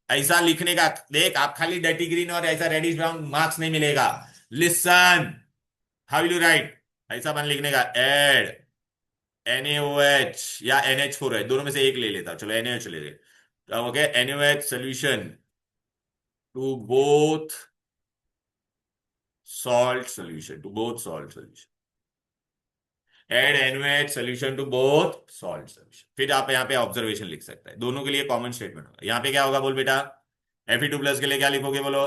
ऐसा लिखने का। देख आप खाली डर्टी ग्रीन और ऐसा रेडिश ब्राउन मार्क्स नहीं मिलेगा। Listen, how will you right? ऐसा बन लिखने का, एड NaOH या NH4OH, दोनों में से एक ले लेता हूं। चलो NaOH ले ले, okay, NaOH solution to both salt solution to both salt solution. Add NaOH solution to both salt solution. फिर आप यहाँ पे ऑब्जर्वेशन लिख सकते हैं, दोनों के लिए कॉमन स्टेटमेंट होगा। यहाँ पे क्या होगा बोल बेटा, Fe2+ के लिए क्या लिखोगे बोलो,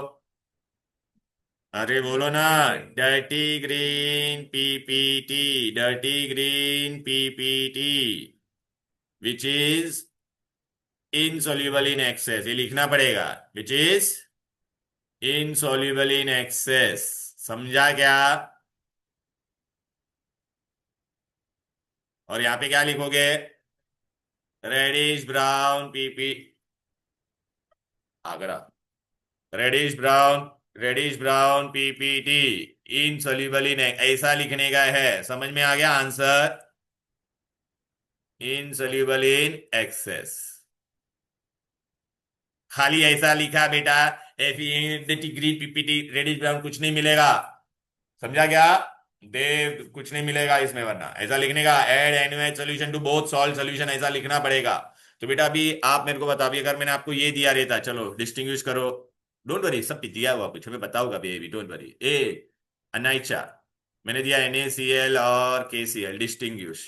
अरे बोलो ना, dirty green PPT, dirty green PPT which is insoluble in excess, ये लिखना पड़ेगा, which is insoluble in excess. समझा क्या? और यहां पे क्या लिखोगे, reddish brown PP, Agra, reddish brown PPT insoluble in, ऐसा लिखने का है। समझ में आ गया आंसर, इनसॉल्युबल इन एक्सेस। खाली ऐसा लिखा बेटा, ग्रीन पीपीटी रेडिश ब्राउन, कुछ नहीं मिलेगा। समझा क्या देव, कुछ नहीं मिलेगा इसमें, वरना ऐसा लिखने का, add NaOH solution to both salt solution, ऐसा लिखना पड़ेगा। तो बेटा अभी आप मेरे को बताओ, अगर मैंने आपको ये दिया रहता, चलो डिस्टिंग्विश करो, डोंट वरी, सब दिया हुआ कुछ मैं बताऊंगा बेबी, डोंट वरी। ए अनाइचा, मैंने दिया NaCl और KCl, डिस्टिंग्विश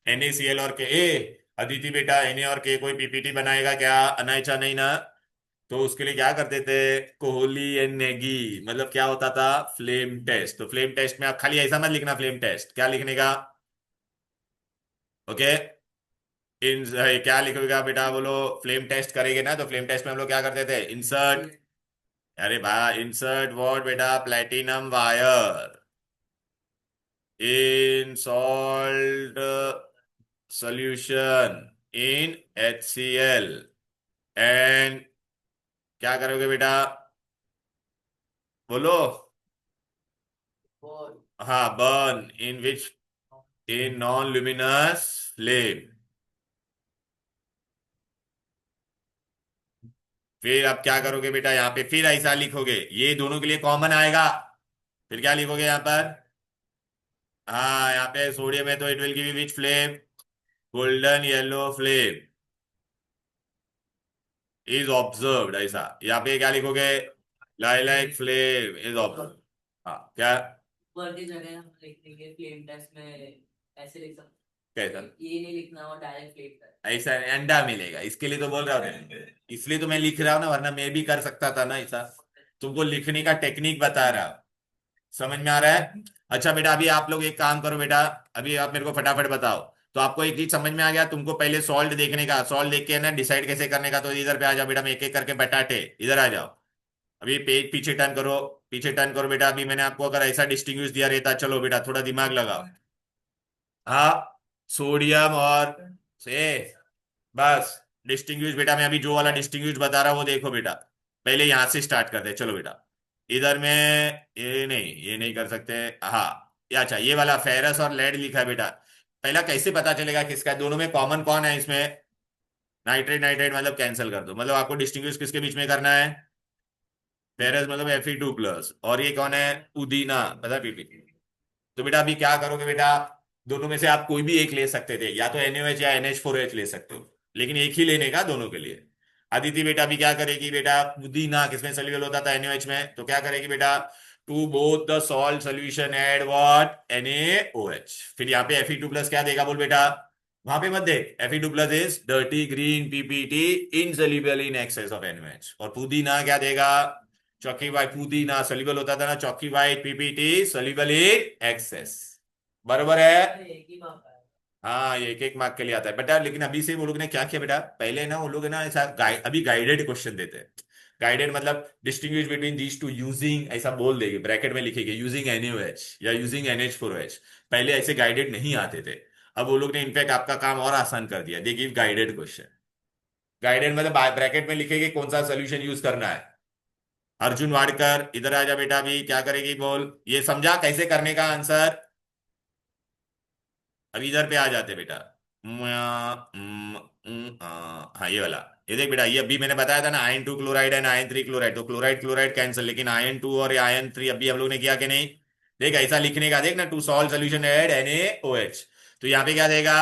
NaCl और के। अदिति बेटा Na और K कोई पीपीटी बनाएगा क्या? अनाइचा नहीं ना, तो उसके लिए क्या करते थे, कोहली एंड नेगी, मतलब क्या होता था, फ्लेम टेस्ट। तो फ्लेम टेस्ट में आप खाली ऐसा मत लिखना, फ्लेम टेस्ट क्या लिखने का, ओके। इन क्या लिखोगे बेटा बोलो, फ्लेम टेस्ट करेंगे ना, तो फ्लेम टेस्ट में हम लोग क्या करते थे, इंसर्ट, अरे भाई इंसर्ट व्हाट बेटा, platinum wire in salt solution in HCl, and क्या करोगे बेटा बोलो, और हाँ, burn in which, in non luminous flame. फिर आप क्या करोगे बेटा, यहाँ पे फिर ऐसा लिखोगे, ये दोनों के लिए कॉमन आएगा। फिर क्या लिखोगे यहाँ पर, हाँ यहाँ पे सोडियम है तो it will give which flame, golden yellow flame is observed, ऐसा। यहाँ पे क्या लिखोगे, लाइलैक फ्लेम इज ऑब्जर्व्ड। हाँ क्या, ऊपर की जगह हम लिख देंगे फ्लेम टेस्ट में, ऐसे लिख सकते कैसा, हैं। ये नहीं लिखना और डायरेक्ट फ्लेम टेस्ट। ऐसा अंडा मिलेगा, इसके लिए तो बोल रहा हूँ, इसलिए तो मैं लिख रहा हूँ ना, वरना मैं भी कर सकता था ना ऐसा, तुमको लिखने का टेक्निक बता रहा हूं। समझ में आ रहा है? अच्छा बेटा अभी आप लोग एक काम करो बेटा, अभी आप मेरे को फटाफट बताओ, तो आपको एक चीज समझ में आ गया, तुमको पहले सॉल्ट देखने का, सॉल्ट देख के ना डिसाइड कैसे करने का, तो इधर पे आ जाओ बेटा, मैं एक एक करके बटाटे, इधर आ जाओ। अभी पेज पीछे टर्न करो, पीछे टर्न करो बेटा। अभी मैंने आपको अगर ऐसा डिस्टिंग्विश दिया रहता, चलो बेटा थोड़ा दिमाग लगाओ, हाँ, सोडियम और से, बस डिस्टिंग्विश बेटा, मैं अभी जो वाला डिस्टिंग्विश बता रहा हूँ वो देखो बेटा, पहले यहां से स्टार्ट करते हैं, चलो बेटा। इधर में ये नहीं कर सकते, हाँ ये अच्छा, ये वाला फेरस और लेड लिखा है बेटा। पहला कैसे पता चलेगा किसका है, दोनों में कॉमन कौन है इसमें, नाइट्रेट नाइट्रेट मतलब कैंसिल कर दो, मतलब आपको डिस्टिंग्विश किसके बीच में करना है, फेरस मतलब Fe2+, और ये कौन है, पुदीना मतलब पीपी। तो बेटा अभी क्या करोगे बेटा, दोनों में से आप कोई भी एक ले सकते थे, या तो NaOH या NH4OH ले सकते हो, लेकिन एक ही लेने का दोनों के लिए। अदिति बेटा अभी क्या करेगी बेटा, पुदीना किसमें सोल्यूबल होता था, NaOH में, तो क्या करेगी बेटा, to both the salt solution add what, NaOH। फिर यहाँ पे Fe2+ क्या देगा बोल बेटा, वहां पे मत देख, Fe2+ is dirty green PPT insoluble in access of NaOH, और पुदीना क्या देगा, चौकी वाइट, पुदीना सोल्यूबल होता था ना, चौकी white PPT soluble in access, बरोबर है। एक ही मार्क आएगा। हाँ ये एक एक मार्क के लिए आता है बेटा, लेकिन अभी से वो लोग ने क्या किया बेटा, पहले ना वो लोग है ना ऐसा अभी गाइडेड क्वेश्चन देते हैं। गाइडेड मतलब distinguish between these two using, ऐसा बोल देंगे, ब्रैकेट में लिखेंगे यूजिंग NaOH या यूजिंग NH4OH। पहले ऐसे गाइडेड नहीं आते थे, अब वो लोग ने इनफैक्ट आपका काम और आसान कर दिया, they give guided question. Guided मतलब ब्रैकेट में लिखेंगे कौन सा सोल्यूशन यूज करना है। अर्जुन वाडकर इधर आ जा बेटा, अभी क्या करेगी बोल, ये समझा कैसे करने का आंसर। अब इधर पे आ जाते बेटा, हाँ ये वाला, ये देख बेटा, ये अभी मैंने बताया था ना, Iron 2 chloride and Iron 3 chloride, तो क्लोराइड क्लोराइड कैंसिल, लेकिन Iron 2 और Iron 3 अभी हम लोग ने किया कि नहीं, देख ऐसा लिखने का, देख ना, to solve solution add NaOH, तो यहाँ पे क्या देगा,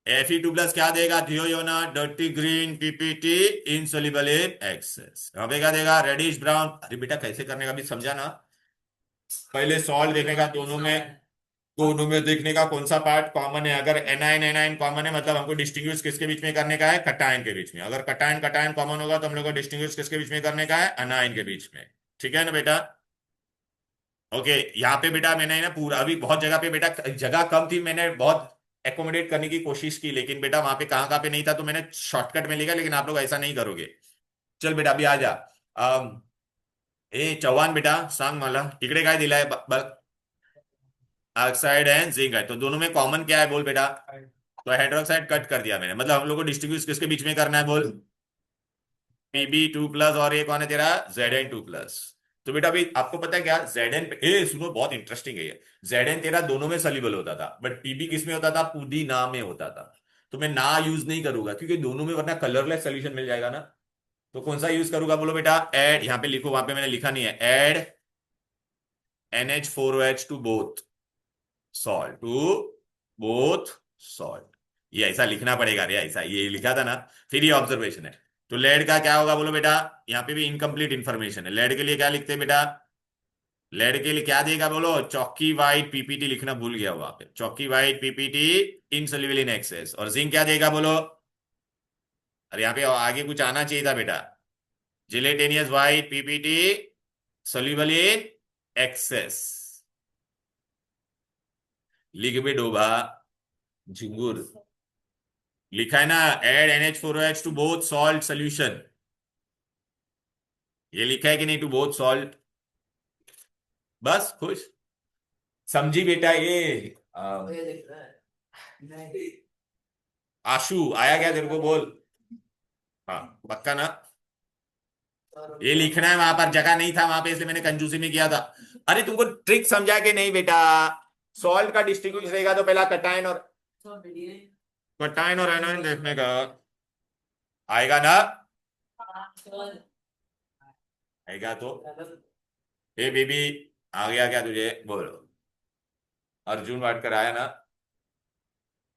Fe2+ क्या देगा? थियोयोनाट dirty green PPT insoluble in excess. यहाँ पे क्या देगा? Reddish brown. अरे बेटा कैसे करने का भी समझा ना। पहले सॉल्व देखने का, दोनों में देखने का कौन सा पार्ट कॉमन है। अगर एनाइन एनाइन कॉमन है मतलब हमको डिस्टिंग्विश किसके बीच में करने का है? कटायन के बीच में। अगर कटायन कटायन कॉमन होगा तो हम लोग को डिस्टिंग्विश किसके बीच में करने का है? अनायन के बीच में। ठीक है ना बेटा? ओके। यहाँ पे बेटा मैंने ना पूरा, अभी बहुत जगह पे बेटा जगह कम थी, मैंने बहुत एकोमोडेट करने की कोशिश की, लेकिन बेटा वहां पे कहाँ कहाँ पे नहीं था तो मैंने शॉर्टकट में लिखा, लेकिन आप लोग ऐसा नहीं करोगे। चल बेटा अभी आ जा। ए चव्हाण बेटा सांग मला इकडे काय दिलाय ऑक्साइड एंड जिंक है, तो दोनों में कॉमन क्या है बोल बेटा? तो हाइड्रोक्साइड कट कर दिया मैंने, मतलब हम लोग को डिस्ट्रीब्यूट किसके बीच में करना है बोल? Pb2+ और ये कौन है तेरा? Zn2+। तो बेटा अभी आपको पता है क्या Zn ए सुनो बहुत इंटरेस्टिंग है ये। Zn तेरा दोनों में सॉल्युबल होता था, बट Pb किस में होता था? पुदीना में होता था। तो मैं ना यूज नहीं करूंगा क्योंकि दोनों में वरना कलरलेस सोल्यूशन मिल जाएगा ना। तो कौन सा यूज करूंगा बोलो बेटा? एड, यहाँ पे लिखो, वहां पे मैंने लिखा नहीं है। Add NH4OH to both salt, salt. ये ऐसा लिखना पड़ेगा रे, ऐसा ये लिखा था ना। फिर ये ऑब्जर्वेशन है। तो लेड का क्या होगा बोलो बेटा? यहाँ पे भी इनकम्प्लीट इंफॉर्मेशन है। लेड के लिए क्या लिखते हैं बेटा? लेड के लिए क्या देगा बोलो? चौकी वाइट पीपीटी लिखना भूल गया वहां पे। चौकी white PPT insoluble in excess. और जिंक क्या देगा बोलो? अरे यहाँ पे आगे कुछ आना चाहिए था बेटा। Gelatinous white PPT soluble in excess. लिख बे डोबा झिंगुर। लिखा है ना, add NH4OH to both salt solution. ये लिखा है कि नहीं? To both salt. बस खुश समझी बेटा ये। ये देख रहा है नहीं आशु आया क्या तेरे को बोल? हाँ पक्का ना? ये लिखना है, वहां पर जगह नहीं था वहां पे, इसलिए मैंने कंजूसी में किया था। अरे तुमको ट्रिक समझा के नहीं बेटा? सॉल्ट का डिस्टिंग्विश रहेगा तो पहला कटायन और एनायन देखने का आएगा ना। आएगा तो ए बेबी आ गया क्या तुझे? बोलो। अर्जुन वाटकर आया ना?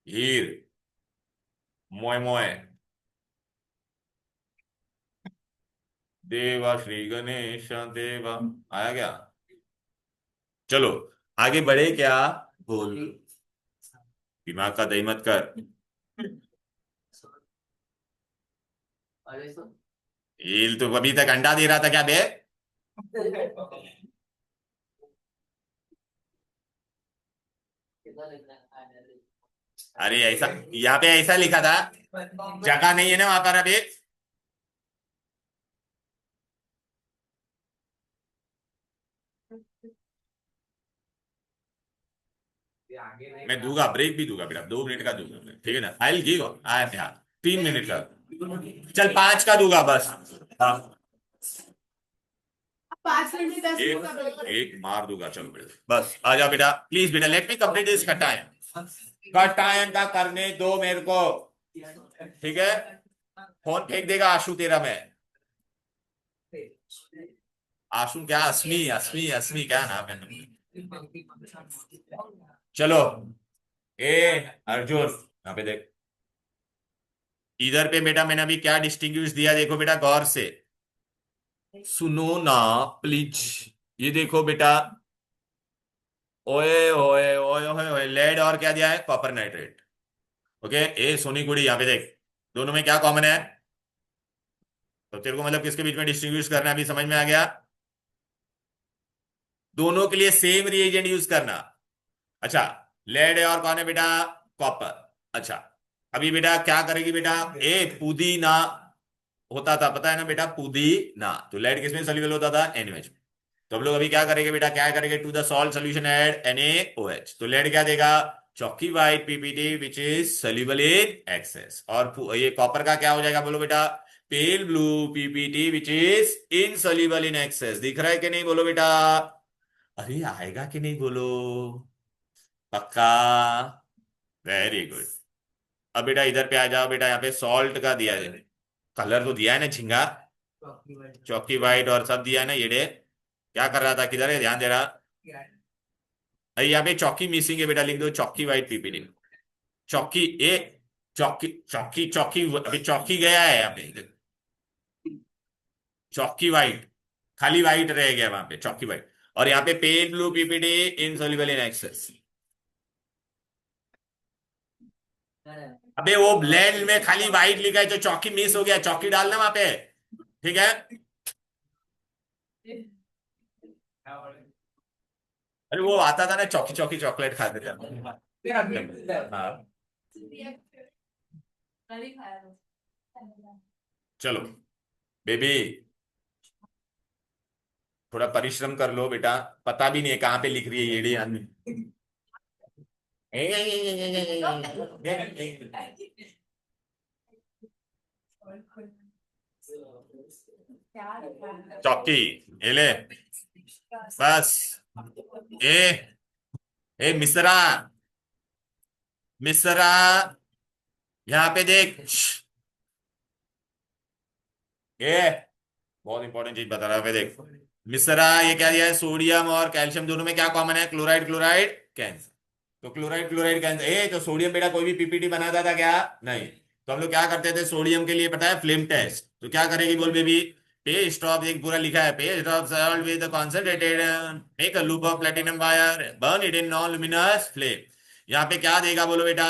हीर मोय मोय देवा श्री गणेश देवा आया क्या? चलो आगे बढ़े क्या? बोल। दिमाग का दही मत कर। अरे सो हील तो अभी तक अंडा दे रहा था क्या बे? कितना लिखना है अरे ऐसा यहाँ पे ऐसा लिखा था, जगह नहीं है ना वहां पर अभी। मैं दूंगा, ब्रेक भी दूंगा बेटा, 2 मिनट का दूंगा मैं, ठीक है ना? I will give I am यार 3 मिनट का। चल 5 का दूंगा बस। हाँ 5 मिनट में 10 एक मिनट का break है। एक मार दूंगा। चलो बेटा बस आ जाओ बेटा, प्लीज बेटा let me complete this cation. Cation का करने दो मेरे को, ठीक है? फोन फेंक देगा आशु तेरा मैं। आशु क्या अस्मी अस्मी अस्मी क्या नाम है? चलो ए अर्जुन यहाँ पे देख, इधर पे बेटा मैंने अभी क्या डिस्टिंग्विश दिया देखो बेटा गौर से। सुनो ना प्लीज। ये देखो बेटा, ओए ओए ओए ओए ओए लेड और क्या दिया है? Copper nitrate. ओके ए सोनी कुड़ी यहाँ पे देख, दोनों में क्या कॉमन है? तो तेरे को मतलब किसके बीच में डिस्टिंग्विश करना है अभी समझ में आ गया? दोनों के लिए सेम रिएजेंट यूज करना। अच्छा लेड है और कौन है बेटा? कॉपर। अच्छा अभी बेटा क्या करेगी बेटा? ए पुदीना होता था, पता है ना बेटा? पुदीना। तो लेड किसमें सॉल्युबल होता था? NaOH में। तो हम लोग अभी क्या करेंगे बेटा? क्या करेंगे? To the salt solution add NaOH। तो लेड क्या देगा? Chalky white PPT which is soluble in excess. और ये कॉपर का क्या हो जाएगा बोलो बेटा? Pale blue PPT which is insoluble in excess. दिख रहा है कि नहीं बोलो बेटा? अरे आएगा कि नहीं बोलो? पक्का? Very good. अब बेटा इधर पे आ जाओ बेटा, यहाँ पे सॉल्ट का दिया है, कलर तो दिया है ना झिंगा, चौकी वाइट और सब दिया है ना। ये क्या कर रहा था? किधर है? ध्यान दे रहा? अरे यहाँ पे चौकी मिसिंग है बेटा, लिख दो चौकी वाइट पीपीटी। चौकी ए चौकी चौकी चौकी अभी चौकी गया है यहाँ पे, चौकी वाइट, खाली वाइट रह गया वहां पे, चौकी वाइट। और यहाँ पे पेल blue PPT insoluble in access. अबे वो ब्लेंड में खाली वाइट लिखा है तो चौकी मिस हो गया, चौकी डालना वहां पे, ठीक है। अरे वो आता था ना, चौकी चौकी चॉकलेट खाते थे। हाँ चलो बेबी, थोड़ा परिश्रम कर लो बेटा, पता भी नहीं है कहाँ पे लिख रही है ये आदमी। चौकी, ये ले, बस। ए ए मिश्रा, मिश्रा, यहाँ पे देख। ये बहुत इंपॉर्टेंट चीज बता रहा है, पे देख। मिश्रा, ये क्या दिया है, सोडियम और कैल्शियम दोनों में क्या कॉमन है, क्लोराइड क्लोराइड कैंसर। तो क्लोराइड क्लोराइड कैंसर, ए तो सोडियम बेटा कोई भी पीपीटी बनाता था क्या, नहीं। तो हम लोग क्या करते थे सोडियम के लिए, पता है, फ्लेम टेस्ट। तो क्या करेगी बोल बेबी, पेस्ट ऑफ, एक पूरा लिखा है, paste of salt with concentrated, make a loop of platinum wire, burn it in non luminous flame. यहाँ पे क्या देगा बोलो बेटा,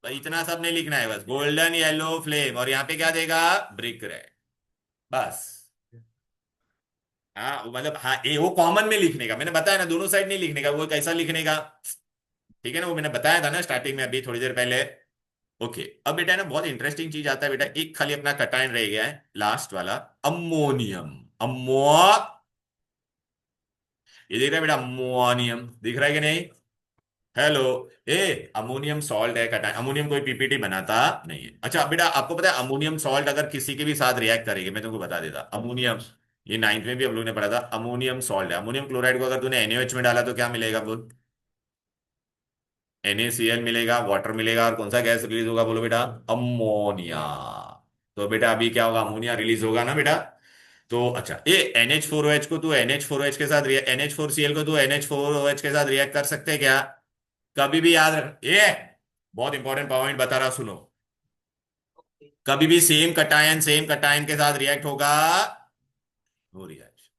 भाई इतना सब नहीं लिखना है, बस गोल्डन येलो फ्लेम, और यहाँ पे क्या देगा, ब्रिक रेड, बस। हाँ मतलब, हाँ ये वो कॉमन में लिखने का, मैंने बताया ना, दोनों साइड नहीं लिखने का, वो कैसा लिखने का, ठीक है ना, वो मैंने बताया था ना स्टार्टिंग में अभी थोड़ी देर पहले। ओके, अब बेटा ना बहुत इंटरेस्टिंग चीज आता है बेटा, एक खाली अपना कटायन रह गया है लास्ट वाला, अमोनियम। अमो, ये दिख रहा है बेटा, अमोनियम दिख रहा है कि नहीं, हेलो। ए अमोनियम सॉल्ट है कटायन, अमोनियम कोई पीपीटी बनाता नहीं है। अच्छा बेटा आपको पता है अमोनियम सॉल्ट अगर किसी के भी साथ रिएक्ट करेगी, मैं तुमको बता देता, अमोनियम, ये नाइन्थ में भी हम लोग ने पढ़ा था, अमोनियम सॉल्ट है, अमोनियम क्लोराइड को अगर तूने NaOH में डाला तो क्या मिलेगा बोल, NaCl मिलेगा, वाटर मिलेगा, और कौन सा गैस रिलीज होगा बोलो बेटा, अमोनिया। तो बेटा अभी क्या होगा, अमोनिया रिलीज होगा ना बेटा। तो अच्छा, ये NH4OH को तू NH4OH के साथ, NH4Cl को तू NH4OH के साथ रिएक्ट कर सकते हैं क्या, कभी भी याद रख, ये बहुत इंपॉर्टेंट पॉइंट बता रहा सुनो, कभी भी सेम कटायन के साथ रिएक्ट होगा, नो रिएक्शन,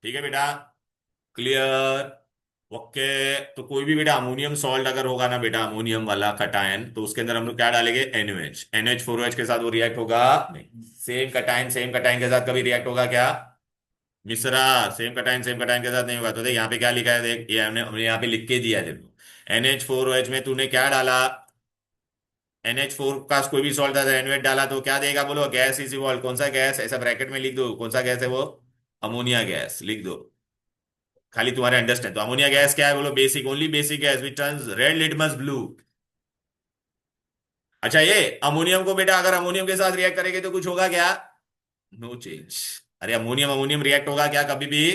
ठीक है बेटा, क्लियर, ओके। तो कोई भी बेटा अमोनियम सॉल्ट अगर होगा ना बेटा, अमोनियम वाला कटायन, तो उसके अंदर हम लोग क्या डालेंगे, NaOH, NH4OH के साथ वो रिएक्ट होगा नहीं। सेम कटायन के साथ कभी रिएक्ट होगा क्या, मिश्रा, सेम कटायन के साथ नहीं होगा। तो देख यहाँ पे क्या लिखा है, देख ये हमने यहाँ पे लिख के दिया है देखो, NH4OH में तूने क्या डाला, NH4 का कोई भी सॉल्ट था, NaOH डाला तो क्या देगा बोलो, गैस इज इवॉल्व, कौन सा गैस, ऐसा ब्रैकेट में लिख दो, कौन सा गैस है वो, अमोनिया गैस लिख दो, खाली तुम्हारे अंडरस्टैंड। तो अमोनिया गैस क्या है बोलो, basic, only basic gas which turns red litmus blue. अच्छा, ये अमोनियम को बेटा अगर अमोनियम के साथ रिएक्ट करेंगे तो कुछ होगा क्या, नो चेंज। अरे अमोनियम अमोनियम रिएक्ट होगा क्या, कभी भी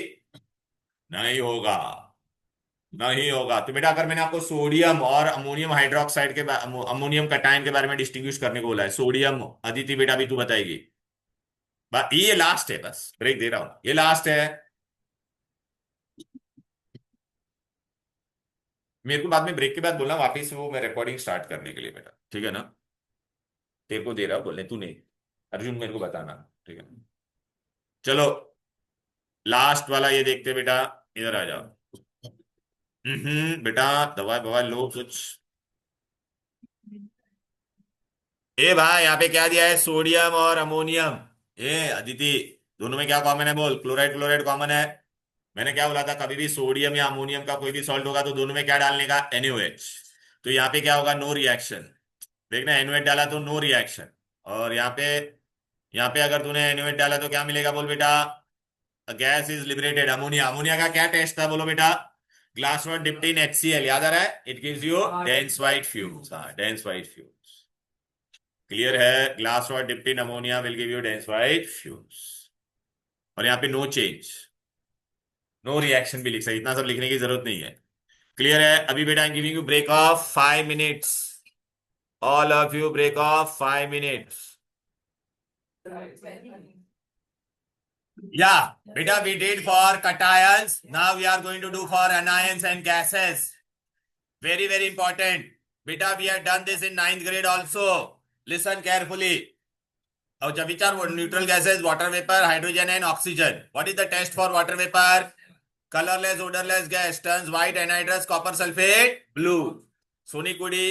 नहीं होगा, नहीं होगा। तो बेटा अगर मैंने आपको सोडियम और अमोनियम हाइड्रोक्साइड के अमोनियम कटायन के बारे में डिस्टिंग्विश करने को बोला है, सोडियम, अदिति बेटा अभी तू बताएगी, ये लास्ट है, बस ब्रेक दे रहा हूं, ये लास्ट है। मेरे को बाद में ब्रेक के बाद बोलना वापिस वो मैं रिकॉर्डिंग स्टार्ट करने के लिए बेटा, ठीक है ना, तेरे को दे रहा हूं बोलने, तू नहीं, अर्जुन मेरे को बताना, ठीक है। चलो लास्ट वाला ये देखते बेटा, इधर आ जाओ। बेटा दवा बवा लो कुछ। ए भाई यहाँ पे क्या दिया है, सोडियम और अमोनियम। ए अदिति, दोनों में क्या कॉमन है बोल, क्लोराइड क्लोराइड कॉमन है। मैंने क्या बोला था, कभी भी सोडियम या अमोनियम का कोई भी सॉल्ट होगा तो दोनों में क्या डालने का, NaOH। तो यहाँ पे क्या होगा, नो रिएक्शन, देखना NaOH डाला तो नो रिएक्शन। और यहाँ पे अगर तूने NaOH डाला तो क्या मिलेगा बोल बेटा, gas is liberated, ammonia. Ammonia का क्या टेस्ट था बोलो बेटा, glass not dipped in HCl, याद आ रहा है, it gives you dense white fumes, हाँ डेंस व्हाइट फ्यूम्स, क्लियर है, glass not dipped in ammonia will give you dense white fumes. और यहाँ पे नो चेंज, नो रिएक्शन भी लिख सकते, इतना सब लिखने की जरूरत नहीं है, क्लियर है। अभी बेटा I am giving you break of 5 minutes, all of you break of 5 minutes. Yeah, beta, we did for cations. Now we are going to do for anions and gases. Very, very important. बेटा we have done this in 9th grade also. Listen carefully. अच्छा, which are neutral gases? Water vapor, hydrogen and oxygen. What is the test for water vapor? Colorless, odorless gas turns white anhydrous copper sulfate blue. Soni Kudi.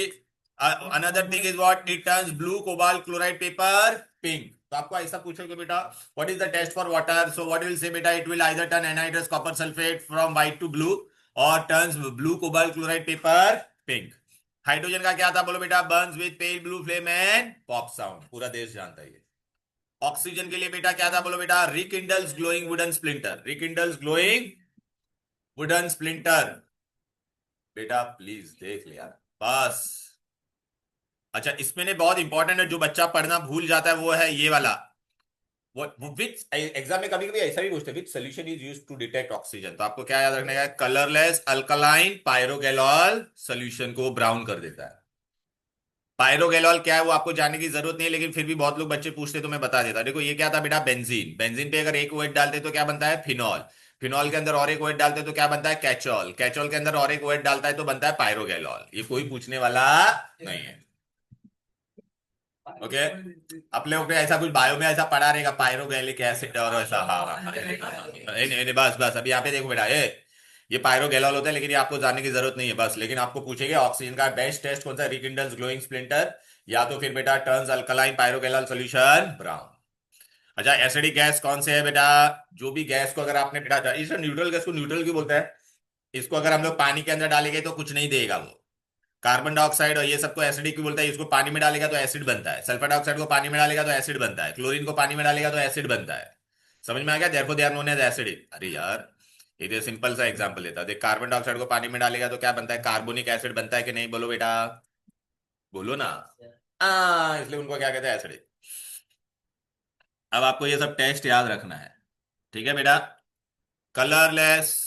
Another thing is what? It turns blue cobalt chloride paper pink. तो आपको ऐसा पूछोगे बेटा, what is the test for water? So what you will say बेटा, it will either turn anhydrous copper sulfate from white to blue or turns blue cobalt chloride paper pink. Hydrogen का क्या था बोलो बेटा? Burns with pale blue flame and pop sound. पूरा देश जानता है ये. ऑक्सीजन के लिए बेटा क्या था बोलो बेटा? Rekindles glowing wooden splinter. Rekindles glowing wooden splinter. बेटा प्लीज देख ले यार बस. अच्छा, इसमें ने बहुत इंपॉर्टेंट है, जो बच्चा पढ़ना भूल जाता है वो है ये वाला. वो विच एग्जाम में कभी कभी ऐसा भी पूछते हैं, which solution is used to detect oxygen. तो आपको क्या याद रखना है? कलरलेस अल्कलाइन पायरोगैलॉल सोल्यूशन को ब्राउन कर देता है. पायरोगैलॉल क्या है वो आपको जानने की जरूरत नहीं है, लेकिन फिर भी बहुत लोग बच्चे पूछते तो मैं बता देता. देखो ये क्या था बेटा? बेंजीन. बेंजीन पे अगर एक OH डालते तो क्या बनता है? फिनॉल. फिनॉल के अंदर और एक OH डालते तो क्या बनता है? कैचॉल. कैचॉल के अंदर और एक OH डालता है तो बनता है पायरोगैलॉल. ये कोई पूछने वाला नहीं है. ओके. आप लोग ने ऐसा कुछ बायो में ऐसा पढ़ा रहेगा, पायरोगैलिक एसिड और ऐसा. हाँ हाँ हाँ. बस बस अभी यहाँ पे देखो बेटा, ये पायरोगैलॉल होता है, लेकिन ये आपको जानने की जरूरत नहीं है बस. लेकिन आपको पूछेंगे ऑक्सीजन का बेस्ट टेस्ट कौन सा? रिकिंडल्स ग्लोइंग स्प्लिंटर, या तो फिर बेटा टर्न्स अल्कलाइन पायरोगैलॉल सॉल्यूशन ब्राउन. अच्छा, एसिडिक गैस कौन से है बेटा? जो भी गैस को अगर आपने बेटा, इस न्यूट्रल गैस को न्यूट्रल क्यों बोलता है? इसको अगर हम लोग पानी के अंदर डालेंगे तो कुछ नहीं देगा वो. कार्बन डाइऑक्साइड और ये सबको एसिडिक क्यों बोलता है? इसको पानी में डालेगा तो एसिड बनता है. सल्फर डाइऑक्साइड को पानी में डालेगा तो एसिड बनता है. क्लोरीन को पानी में डालेगा तो एसिड बनता है. समझ में आ गया? Therefore they are known as acidic. अरे यार, ये सिंपल सा एग्जांपल देता है. देख, कार्बन डाइऑक्साइड को पानी में डालेगा तो क्या बनता है? कार्बोनिक एसिड बनता है कि नहीं? बोलो बेटा, बोलो ना. इसलिए उनको क्या कहते हैं? एसिडिक. अब आपको ये सब टेस्ट याद रखना है, ठीक है बेटा? Colourless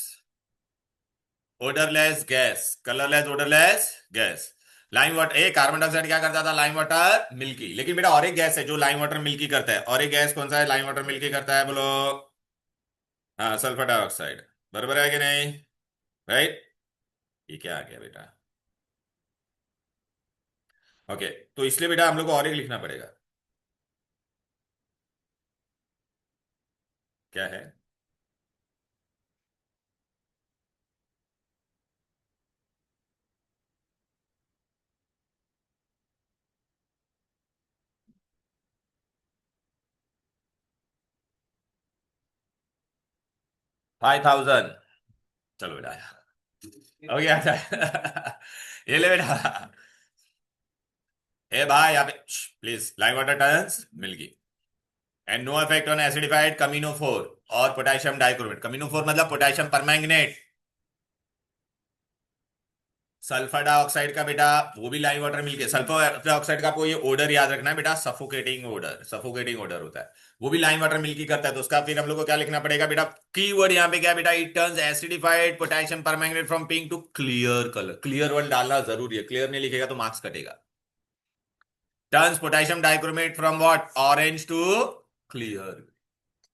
odourless gas. Colourless odourless gas. Lime water. Carbon dioxide क्या करता था? Lime water milky. लेकिन बेटा और एक गैस है जो लाइम वाटर मिल्की करता है. और एक गैस कौन सा है लाइम वाटर मिल्की करता है? बोलो. हाँ, सल्फर डाइऑक्साइड. बराबर है कि नहीं? राइट. ये क्या आ गया बेटा? ओके. तो इसलिए बेटा हम लोग को और एक लिखना पड़ेगा. क्या है? $5,000. चलो बेटा, हो गया. ये ले बेटा. ए भाई यहाँ पे please. Lime water turns milky and no effect on acidified कमिनोफोर और पोटेशियम डाइक्रोमेट. कमिनोफोर मतलब पोटेशियम परमैंगनेट. सल्फर डाइऑक्साइड का बेटा वो भी लाइम वाटर मिलके. सल्फर डाइऑक्साइड का आपको ये ओडर याद रखना है बेटा, सफोकेटिंग ओडर. सफोकेटिंग ओडर होता है, वो भी लाइम वाटर मिलकी करता है. तो उसका फिर हम लोग को क्या लिखना पड़ेगा बेटा? कीवर्ड यहाँ पे क्या है बेटा? It turns acidified potassium permanganate from pink to clear colour. Clear word डालना जरूरी है, क्लियर नहीं लिखेगा तो मार्क्स कटेगा. Turns potassium dichromate from what? Orange to clear.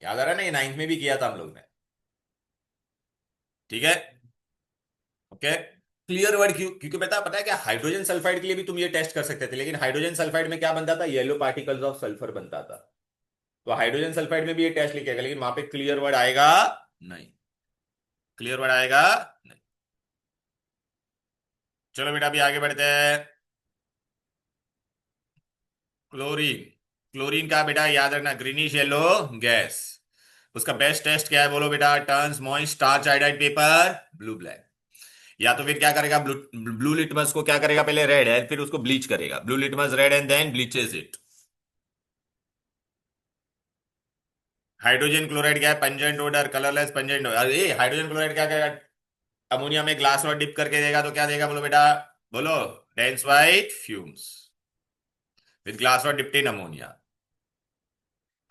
याद आ रहा है ना? ये 9th में भी किया था हम लोग ने. ठीक है. ओके. क्लियर वर्ड क्यों? क्योंकि पता है क्या, हाइड्रोजन सल्फाइड के लिए भी तुम ये टेस्ट कर सकते थे, लेकिन हाइड्रोजन सल्फाइड में क्या बनता था? येलो पार्टिकल्स ऑफ सल्फर बनता था. तो हाइड्रोजन सल्फाइड में भी ये टेस्ट लिखेगा, लेकिन वहां पे क्लियर वर्ड आएगा नहीं. क्लियर वर्ड आएगा नहीं. चलो बेटा अभी आगे बढ़ते हैं. क्लोरीन. क्लोरीन का बेटा याद रखना, ग्रीनिश येलो गैस. उसका बेस्ट टेस्ट क्या है बोलो बेटा? Turns moist starch iodide paper blue black. या तो फिर क्या करेगा? ब्लू ब्लू लिटमस को क्या करेगा? पहले रेड है, फिर उसको ब्लीच करेगा. Blue litmus red and then bleaches it. Hydrogen chloride क्या है? Pungent odour, colourless pungent odour. अरे हाइड्रोजन क्लोराइड क्या करेगा? अमोनिया में ग्लास और डिप करके देगा तो क्या देगा बोलो बेटा? बोलो. Dense white fumes with glass और dipped in ammonia.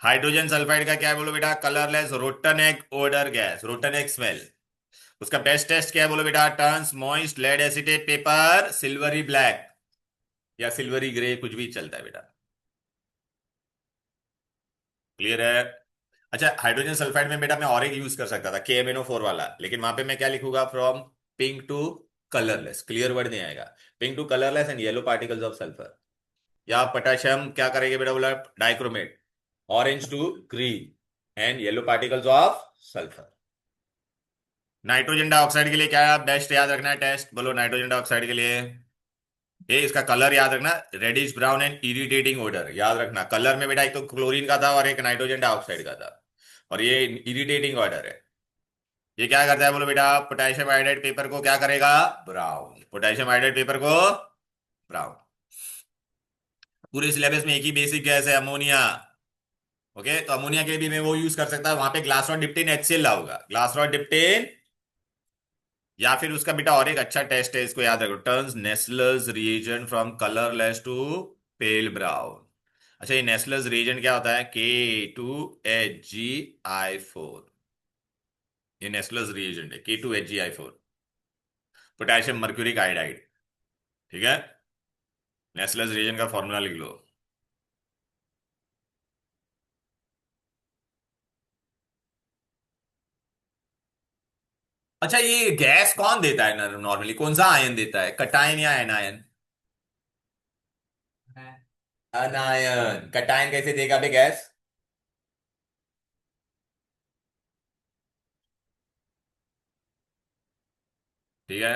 Hydrogen sulphide का क्या है बोलो बेटा? Colourless rotten egg odour gas. Rotten egg smell. उसका बेस्ट टेस्ट क्या है बोलो बेटा? Turns moist lead acetate paper silvery black या सिल्वरी ग्रे, कुछ भी चलता है बेटा. क्लियर है? अच्छा, हाइड्रोजन सल्फाइड में बेटा मैं और एक यूज कर सकता था, KMnO4 वाला, लेकिन वहां पे मैं क्या लिखूंगा? From pink to colourless, clear word नहीं आएगा। Pink to colourless and yellow particles of sulphur. या पोटेशियम क्या करेंगे बेटा, बोला dichromate, orange to green and yellow particles of sulphur. Nitrogen dioxide के लिए क्या बेस्ट याद रखना है टेस्ट, बोलो नाइट्रोजन डाइऑक्साइड के लिए। ये इसका कलर याद रखना, reddish brown and irritating odour, याद रखना कलर में बेटा एक तो क्लोरीन का था और एक नाइट्रोजन डाइऑक्साइड का था, और ये इरिटेटिंग ऑर्डर है। ये क्या करता है बोलो बेटा, पोटेशियम आयोडाइड पेपर को क्या करेगा, ब्राउन, पोटेशियम आयोडाइड पेपर को ब्राउन। पूरे सिलेबस में एक ही बेसिक गैस है, अमोनिया। ओके, तो अमोनिया के लिए भी मैं वो यूज कर सकता हूं, वहां पे ग्लास रॉड डिप्टेन HCl लाऊंगा, ग्लास रॉड डिप्टेन। या फिर उसका बेटा और एक अच्छा टेस्ट है, इसको याद रखो, turns Nessler's reagent from colourless to pale brown. अच्छा, ये नेस्लर्स रिएजेंट क्या होता है, K2HgI4। ये नेस्लर्स रिएजेंट है, K2HgI4, पोटेशियम मर्क्यूरिक आयोडाइड। ठीक है, नेस्लर्स रिएजेंट का फॉर्मूला लिख लो। अच्छा, ये गैस कौन देता है नॉर्मली, कौन सा आयन देता है, कटायन या एनायन? अनायन। कटायन कैसे देगा बे गैस? ठीक है,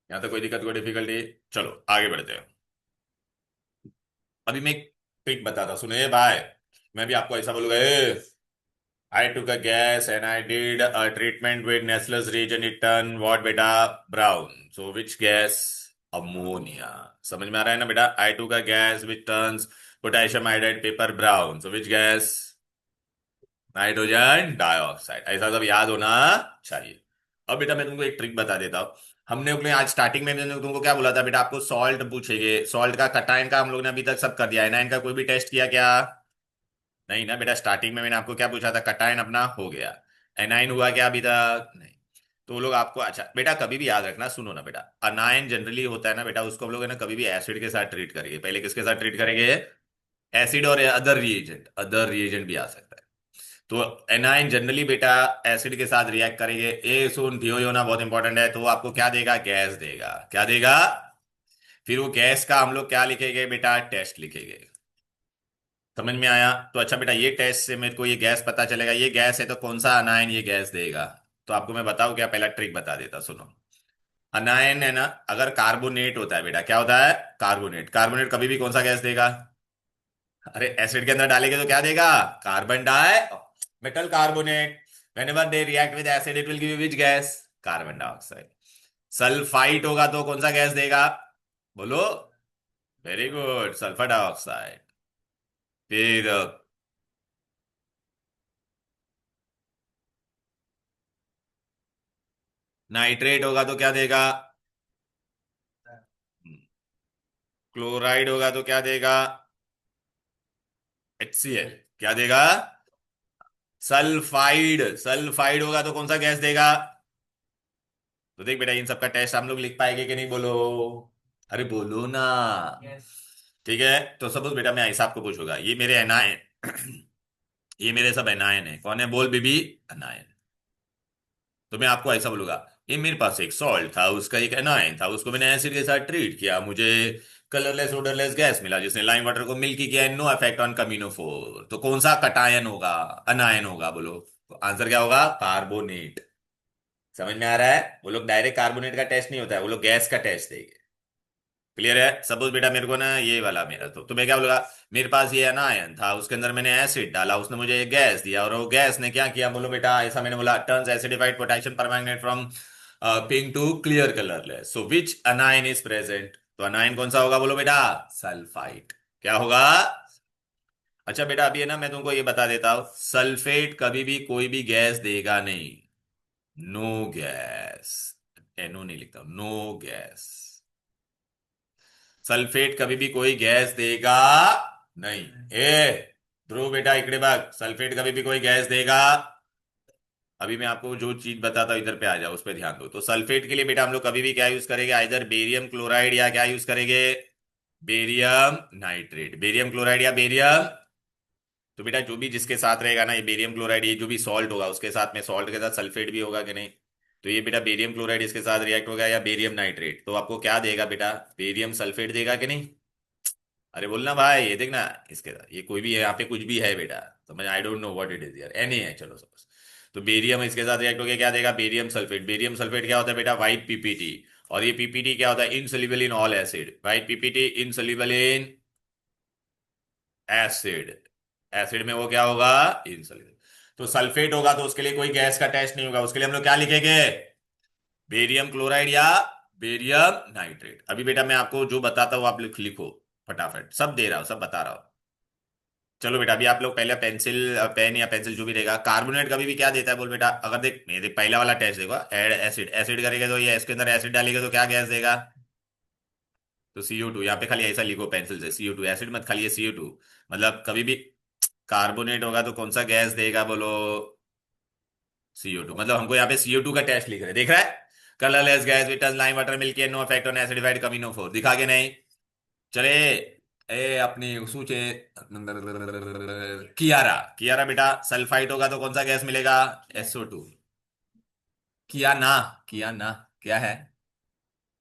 यहां तो कोई दिक्कत कोई डिफिकल्टी? चलो आगे बढ़ते हैं। अभी मैं एक ट्रिक बताता, सुनिए भाई। मैं भी आपको ऐसा बोलूंगा, I took a gas and I did a treatment with Nestle's reagent. It turned what beta? Brown. So which gas? Ammonia. समझ में आ रहा है ना बेटा? I took a gas which turns potassium iodide paper brown. So which gas? Nitrogen dioxide. ऐसा सब याद होना चाहिए। अब बेटा मैं तुमको एक ट्रिक बता देता हूँ। हमने अपने आज स्टार्टिंग में मैंने तुमको क्या बोला था बेटा, आपको सॉल्ट पूछेंगे, सॉल्ट का कटायन का हम लोग ने अभी तक सब कर दिया है, एनायन का कोई भी टेस्ट किया क्या? नहीं ना बेटा, स्टार्टिंग में मैंने आपको क्या पूछा था, कटायन अपना हो गया, एनायन हुआ क्या अभी तक? नहीं। तो वो लोग आपको, अच्छा बेटा कभी भी याद रखना, सुनो ना बेटा, अनायन जनरली होता है ना बेटा, उसको हम लोग है ना कभी भी एसिड के साथ ट्रीट करेंगे, पहले किसके साथ ट्रीट करेंगे? एसिड और अदर रिएजेंट भी आ सकता है। तो एनायन जनरली बेटा एसिड के साथ रिएक्ट करेंगे, ए सुन धियो होना बहुत इंपॉर्टेंट है, तो वो आपको क्या देगा, गैस देगा। क्या देगा? फिर वो गैस का हम लोग क्या लिखेंगे बेटा, टेस्ट लिखेंगे। समझ में आया? तो अच्छा बेटा, ये टेस्ट से मेरे को ये गैस पता चलेगा, ये गैस है तो कौन सा अनायन ये गैस देगा। तो आपको मैं बताऊं क्या, पहला ट्रिक बता देता, सुनो। अनायन है ना, अगर कार्बोनेट होता है बेटा, क्या होता है, कार्बोनेट, कार्बोनेट कभी भी कौन सा गैस देगा? अरे एसिड के अंदर डालेंगे तो क्या देगा, carbon di metal carbonate. whenever they react with acid it will give you which gas, carbon dioxide. Sulphite होगा तो कौन सा गैस देगा, बोलो? Very good, sulphur dioxide. फिर नाइट्रेट होगा तो क्या देगा, क्लोराइड होगा तो क्या देगा, HCl। क्या देगा, सल्फाइड। सल्फाइड होगा तो कौन सा गैस देगा? तो देख बेटा, इन सबका टेस्ट हम लोग लिख पाएंगे कि नहीं, बोलो? अरे बोलो ना। ठीक है, तो सपोज बेटा मैं ऐसा आपको पूछूंगा, ये मेरे एनायन ये मेरे सब एनायन है, कौन है बोल बेबी, एनायन। तो मैं आपको ऐसा बोलूंगा, ये मेरे पास एक सॉल्ट था, उसका एक एनायन था, उसको मैंने एसिड के साथ ट्रीट किया, मुझे कलरलेस ओडरलेस गैस मिला जिसने लाइम वाटर को मिल्की किया, नो इफेक्ट ऑन कमिनोफोर। तो कौन सा कटायन होगा, अनायन होगा, बोलो? तो आंसर क्या होगा, कार्बोनेट। समझ में आ रहा है? वो लोग डायरेक्ट कार्बोनेट का टेस्ट नहीं होता है, वो लोग गैस का टेस्ट देंगे। क्लियर है? सपोज बेटा मेरे को ना ये वाला मेरा, तो मैं क्या बोलूंगा, मेरे पास ये अनायन था, उसके अंदर मैंने एसिड डाला, उसने मुझे एक गैस दिया, और वो गैस ने क्या किया, बोलो बेटा? ऐसा मैंने बोला, turns acidified potassium permanganate from pink to clear colourless. So which anion is present? तो अनायन कौन सा होगा, बोलो बेटा? सल्फाइड। क्या होगा? अच्छा बेटा, अभी है ना मैं तुमको ये बता देता हूं, सल्फेट कभी भी कोई भी गैस देगा नहीं, नो गैस। NO नहीं लिखता, नो गैस। सल्फेट कभी भी कोई गैस देगा नहीं। ध्रुव बेटा इकड़े बाग, सल्फेट कभी भी कोई गैस देगा? अभी मैं आपको जो चीज बताता हूं इधर पे आ जाओ, उस पर ध्यान दो। तो सल्फेट के लिए बेटा हम लोग कभी भी क्या यूज करेंगे, आइदर बेरियम क्लोराइड या क्या यूज करेंगे, बेरियम नाइट्रेट, बेरियम क्लोराइड या बेरियम। तो बेटा जो भी जिसके साथ रहेगा ना, ये बेरियम क्लोराइड, ये जो भी सॉल्ट होगा उसके साथ में, सॉल्ट के साथ सल्फेट भी होगा कि नहीं, तो ये बेटा बेरियम क्लोराइड इसके साथ रिएक्ट होगा या बेरियम नाइट्रेट, तो आपको क्या देगा बेटा, बेरियम सल्फेट देगा कि नहीं। अरे बोलना भाई, ये देखना, इसके साथ ये कोई भी है, यहाँ पे कुछ भी है बेटा, समझ, I don't know what it is यार, एनी है, चलो सपोज। तो बेरियम इसके साथ रिएक्ट होकर क्या देगा, बेरियम सल्फेट। बेरियम सल्फेट क्या होता है बेटा, व्हाइट पीपीटी। और ये पीपीटी क्या होता है, insoluble in all acid. White PPT insoluble in acid. Acid में वो क्या होगा, इनसोल्युबल। तो सल्फेट होगा तो उसके लिए कोई गैस का टेस्ट नहीं होगा, उसके लिए हम लोग क्या लिखेंगे, बेरियम क्लोराइड या बेरियम नाइट्रेट। अभी बेटा मैं आपको जो बताता हूँ आप लिखो फटाफट, सब दे रहा हूँ, सब बता रहा हूँ। चलो बेटा अभी आप लोग पहले पेंसिल, पेन या पेंसिल जो भी रहेगा, कार्बोनेट कभी भी क्या देता है बोल बेटा, अगर देख ये देख पहला वाला टेस्ट देखो, ऐड एसिड, एसिड करेगा तो ये इसके अंदर एसिड डालेगा तो क्या गैस देगा, तो CO2। यहाँ पे खाली ऐसा लिखो पेंसिल से, CO2, एसिड मत, खाली ये CO2। मतलब कभी भी कार्बोनेट होगा तो कौन सा गैस देगा बोलो, CO2। मतलब हमको यहाँ पे CO2 का टेस्ट लिख रहे हैं, देख रहा है, colourless gas which lime water milky and no effect on acidified कमिनोफोर, दिखा के नहीं। चले, ए अपनी सूचे, कियारा, कियारा बेटा सल्फाइड होगा तो कौन सा गैस मिलेगा, SO2। किया ना, किया ना, क्या है,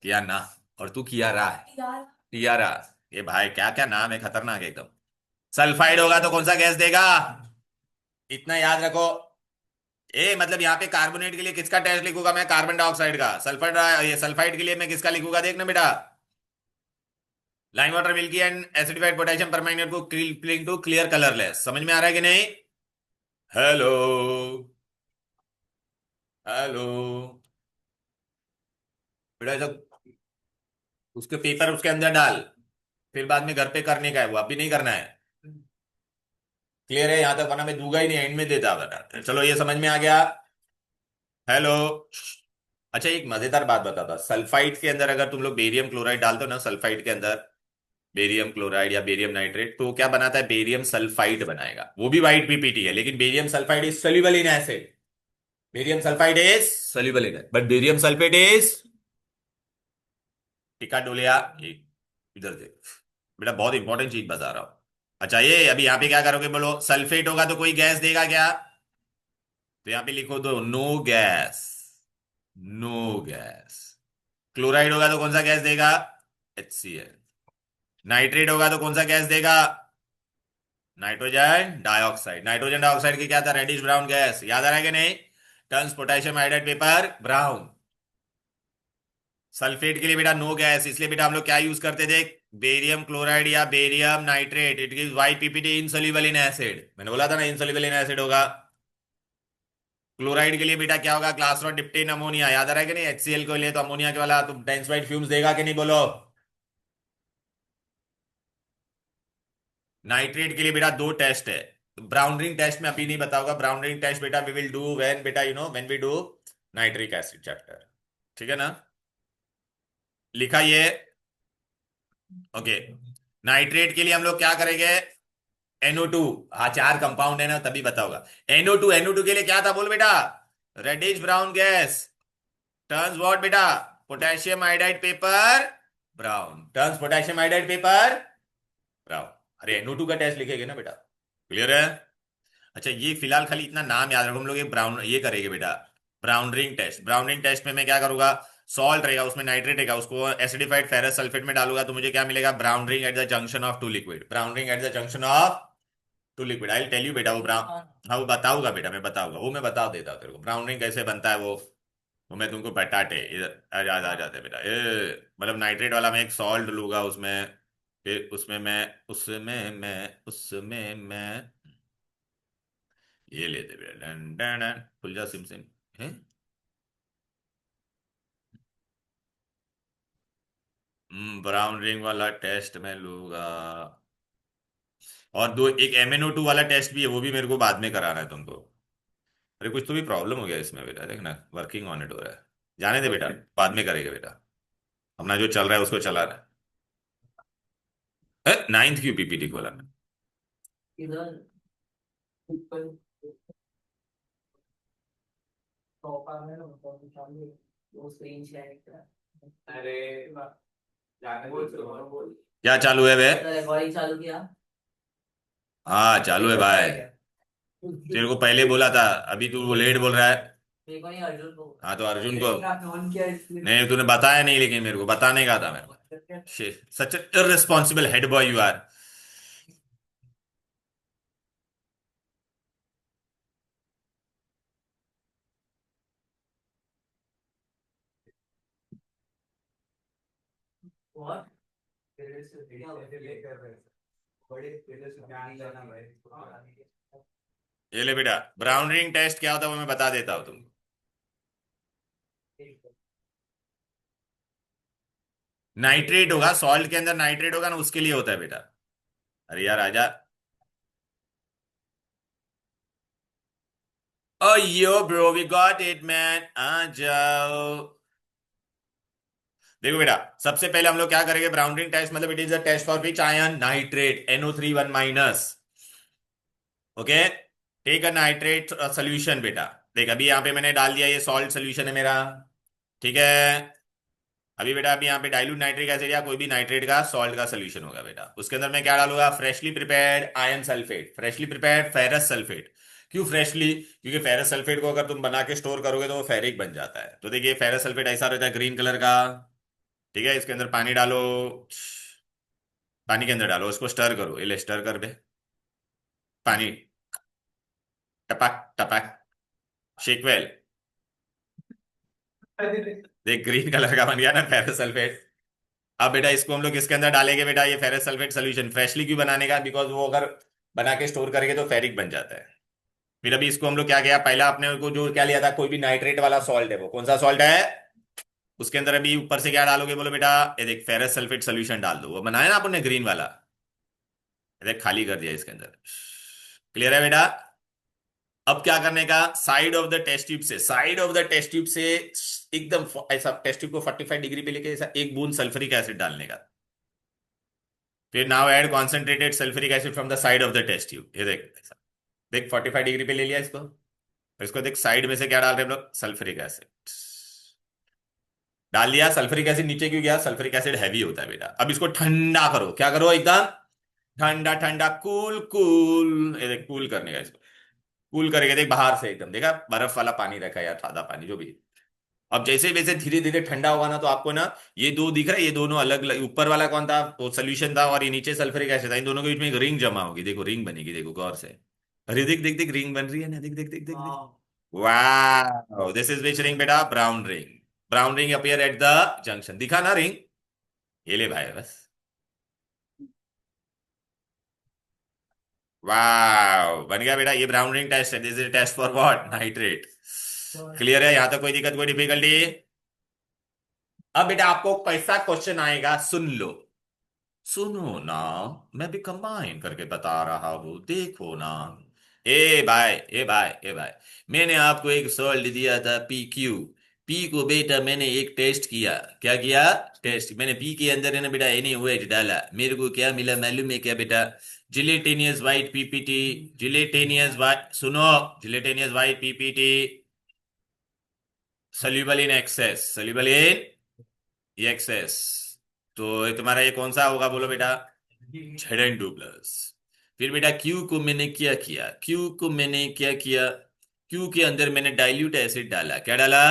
किया ना, और तू कियारा है, कियारा। ये भाई क्या क्या नाम है, खतरनाक है एकदम। सल्फाइड होगा तो कौन सा गैस देगा, इतना याद रखो। ए मतलब यहाँ पे कार्बोनेट के लिए किसका टेस्ट लिखूंगा मैं, कार्बन डाइऑक्साइड का। सल्फर, ये सल्फाइड के लिए मैं किसका लिखूंगा, देखना बेटा, lime water milky and acidified potassium permanganate को टू क्लियर कलरलेस। समझ में आ रहा है कि नहीं, हेलो, हेलो बेटा, जब उसके पेपर उसके अंदर डाल, फिर बाद में घर पे करने का है वो, अभी नहीं करना है, क्लियर है यहाँ तक, वरना मैं दूंगा ही नहीं, एंड में देता बेटा। चलो ये समझ में आ गया, हेलो। अच्छा एक मजेदार बात बताता, सल्फाइड के अंदर अगर तुम लोग बेरियम क्लोराइड डालते हो ना, सल्फाइड के अंदर बेरियम क्लोराइड या बेरियम नाइट्रेट, तो क्या बनाता है, बेरियम सल्फाइड बनाएगा, वो भी व्हाइट पीपीटी है, लेकिन barium sulphide is soluble in acid. Barium sulphide is soluble in, but barium sulphate is, टिका डोलिया, इधर देख बेटा, बहुत इंपॉर्टेंट चीज बता रहा हूं। अच्छा ये अभी यहाँ पे क्या करोगे बोलो, सल्फेट होगा तो कोई गैस देगा क्या, तो यहाँ पे लिखो दो, no gas, no gas. Chloride होगा तो कौन सा गैस देगा, HCl। नाइट्रेट होगा तो कौन सा गैस देगा, नाइट्रोजन डाइऑक्साइड। नाइट्रोजन डाइऑक्साइड की क्या था, रेडिश ब्राउन गैस, याद आ रहा है कि नहीं, turns potassium iodide paper brown. Sulphate के लिए बेटा नो गैस, इसलिए बेटा हम लोग क्या यूज करते थे, बेरियम क्लोराइड या barium nitrate, it gives white PPT insoluble in acid, मैंने बोला था ना इनसोल्युबल इन एसिड होगा। क्लोराइड के लिए बेटा क्या होगा, ग्लासरॉड डिप्टेन अमोनिया, याद आ रहा है कि नहीं, HCl के लिए तो अमोनिया के वाला तो डेंसवाइट फ्यूम्स देगा कि नहीं बोलो। नाइट्रेट के लिए बेटा दो टेस्ट है, ब्राउन रिंग टेस्ट में अभी नहीं बताऊंगा, ब्राउन रिंग टेस्ट बेटा वी विल डू व्हेन बेटा you know when we do nitric acid chapter, ठीक है ना, लिखा ये, ओके। नाइट्रेट के लिए हम लोग क्या करेंगे, NO2, हाँ चार कंपाउंड है ना तभी बताओगा। NO2, NO2 के लिए क्या था बोल बेटा, reddish brown gas, turns what बेटा, potassium iodide paper brown, turns potassium iodide paper brown. अरे NO2 का टेस्ट लिखेंगे ना बेटा, क्लियर है। अच्छा ये फिलहाल खाली इतना नाम याद रखो, हम लोग ये ब्राउन ये करेंगे बेटा, brown ring test. Brown ring test में मैं क्या करूंगा, सॉल्ट रहेगा उसमें नाइट्रेट रहेगा, उसको एसिडिफाइड फेरस सल्फेट में डालूंगा तो मुझे क्या मिलेगा, brown ring at the junction of two liquid, brown ring at the junction of two liquid. I tell you बेटा वो ब्राउन, हाँ वो बताऊंगा बेटा, मैं बताऊंगा, वो मैं बता देता हूँ तेरे को, ब्राउन रिंग कैसे बनता है वो मैं तुमको बताते, इधर आ जाते बेटा, ये मतलब नाइट्रेट वाला मैं एक सॉल्ट लूंगा उसमें, फिर उसमें मैं ये लेते बेटा, डन डन डन, खुल जा सिम सिम है, ब्राउन रिंग वाला टेस्ट मैं लूंगा। और दो एक MnO2 वाला टेस्ट भी है, वो भी मेरे को बाद में कराना है तुमको। अरे कुछ तो भी प्रॉब्लम हो गया इसमें बेटा, देखना वर्किंग ऑन इट हो रहा है, जाने दे बेटा, बाद में करेगा बेटा, अपना जो चल रहा है उसको चला रहा है। नाइन्थ क्यू पीपीटी खोला मैं, इधर ऊपर टॉप आ गया ना, तो चालू है, वो स्क्रीन शेयर कर, अरे जाने बोल, क्या चालू है वे, रिकॉर्डिंग चालू किया। हाँ चालू है भाई। तेरे को पहले बोला था, अभी तू वो लेट बोल रहा है। मेरे को नहीं, अर्जुन को। हाँ तो अर्जुन को ऑन किया इसलिए। नहीं, तूने बताया नहीं, लेकिन मेरे को बताने का था मेरे को। Such irresponsible head boy you are. और तेरे से लेकर बड़े तेरे से ज्ञान लेना भाई। ये ले बेटा, ब्राउन रिंग टेस्ट क्या होता है वो मैं बता देता हूँ तुमको। नाइट्रेट होगा, सॉल्ट के अंदर नाइट्रेट होगा ना, उसके लिए होता है बेटा। अरे यार आजा। Oh yo bro, we got it man, आ जाओ। देखो बेटा, सबसे पहले हम लोग क्या करेंगे, ब्राउन रिंग टेस्ट मतलब it is a test for which ion, nitrate, NO3 1 minus. Okay, take a nitrate solution बेटा। देख अभी यहाँ पे मैंने डाल दिया, ये सॉल्ट सोल्यूशन है मेरा, ठीक है। अभी बेटा अभी यहाँ पे डाइल्यूट नाइट्रिक एसिड या कोई भी नाइट्रेट का सॉल्ट का सोल्यूशन होगा बेटा, उसके अंदर मैं क्या डालूंगा, freshly prepared iron sulphate, freshly prepared ferrous sulphate. क्यों फ्रेशली? क्योंकि फेरस सल्फेट को अगर तुम बना के स्टोर करोगे तो वो फेरिक बन जाता है। तो देखिए फेरस सल्फेट ऐसा रहता है ग्रीन कलर का, ठीक है। इसके अंदर पानी डालो, पानी के अंदर डालो, उसको स्टर करो, ये स्टर कर बे। पानी टपक टपक, शेक वेल। देख ग्रीन कलर का बन गया ना फेरस सल्फेट। अब बेटा इसको हम लोग किसके अंदर डालेंगे बेटा, ये फेरस सल्फेट सोल्यूशन, फ्रेशली क्यों बनाने का, बिकॉज वो अगर बना के स्टोर करेंगे तो फेरिक बन जाता है। फिर अभी इसको हम लोग क्या किया, पहला अपने को जो क्या लिया था, कोई भी नाइट्रेट वाला सॉल्ट है, वो कौन सा सॉल्ट है, उसके अंदर अभी ऊपर से क्या डालोगे बोलो बेटा, ये देख फेरस सल्फेट सोल्यूशन डाल दो, वो बनाया ना आपने ग्रीन वाला, ये देख खाली कर दिया इसके अंदर। क्लियर है बेटा? अब क्या करने का, side of the test tube से, side of the test tube से एकदम ऐसा टेस्ट ट्यूब को 45 डिग्री पे लेके ऐसा एक बूंद सल्फ्यूरिक एसिड डालने का। फिर now add concentrated sulphuric acid from the side of the test tube, ये देख ऐसा। देख 45 डिग्री पे ले लिया इसको, और इसको देख साइड में से क्या डाल रहे हैं हम लोग, सल्फ्यूरिक एसिड डाल दिया। सल्फ्यूरिक एसिड नीचे क्यों गया, सल्फ्यूरिक एसिड हैवी होता है बेटा। अब इसको ठंडा करो, क्या करो, एकदम ठंडा ठंडा, कूल कूल, ये देख कूल करने का इसको, कूल करेगा देख बाहर से एकदम, देखा बर्फ वाला पानी रखा है या सादा पानी जो भी। अब जैसे वैसे धीरे धीरे ठंडा होगा ना, तो आपको ना ये दो दिख रहा है, ये दोनों अलग अलग, ऊपर वाला कौन था, वो सोल्यूशन था, और ये नीचे सल्फ्यूरिक एसिड था, इन दोनों के बीच में एक रिंग जमा होगी, देखो रिंग बनेगी, देखो गौर से। अरे देख देख देख, रिंग बन रही है ना, देख देख देख देख देख। वाह, दिस इज विच रिंग बेटा, brown ring. Brown ring appear eight the junction, दिखा ना रिंग, ये ले भाई बस। वाह बन गया बेटा, ये ब्राउन रिंग टेस्ट है, this is test for what, nitrate. Clear है यहां तक, कोई दिक्कत कोई डिफिकल्टी? अब बेटा आपको कैसा क्वेश्चन आएगा, सुन लो, सुनो ना, मैं भी कंबाइन करके बता रहा हूं, देखो ना। ए भाई, ए भाई, ए भाई, मैंने आपको एक सॉल्ट दिया था PQ। पी को बेटा मैंने एक टेस्ट किया, क्या किया, टेस्ट। मैंने पी के अंदर है ना बेटा NaOH डाला, मेरे को क्या मिला मालूम है क्या बेटा, gelatinous white PPT। Gelatinous white, सुनो, gelatinous white PPT soluble in excess, soluble in excess. तो ये तुम्हारा ये कौन सा होगा बोलो बेटा, Zn2 प्लस। फिर बेटा क्यू को मैंने क्या किया, क्यू को मैंने क्या किया, क्यू के अंदर मैंने डाइल्यूट एसिड डाला, क्या डाला,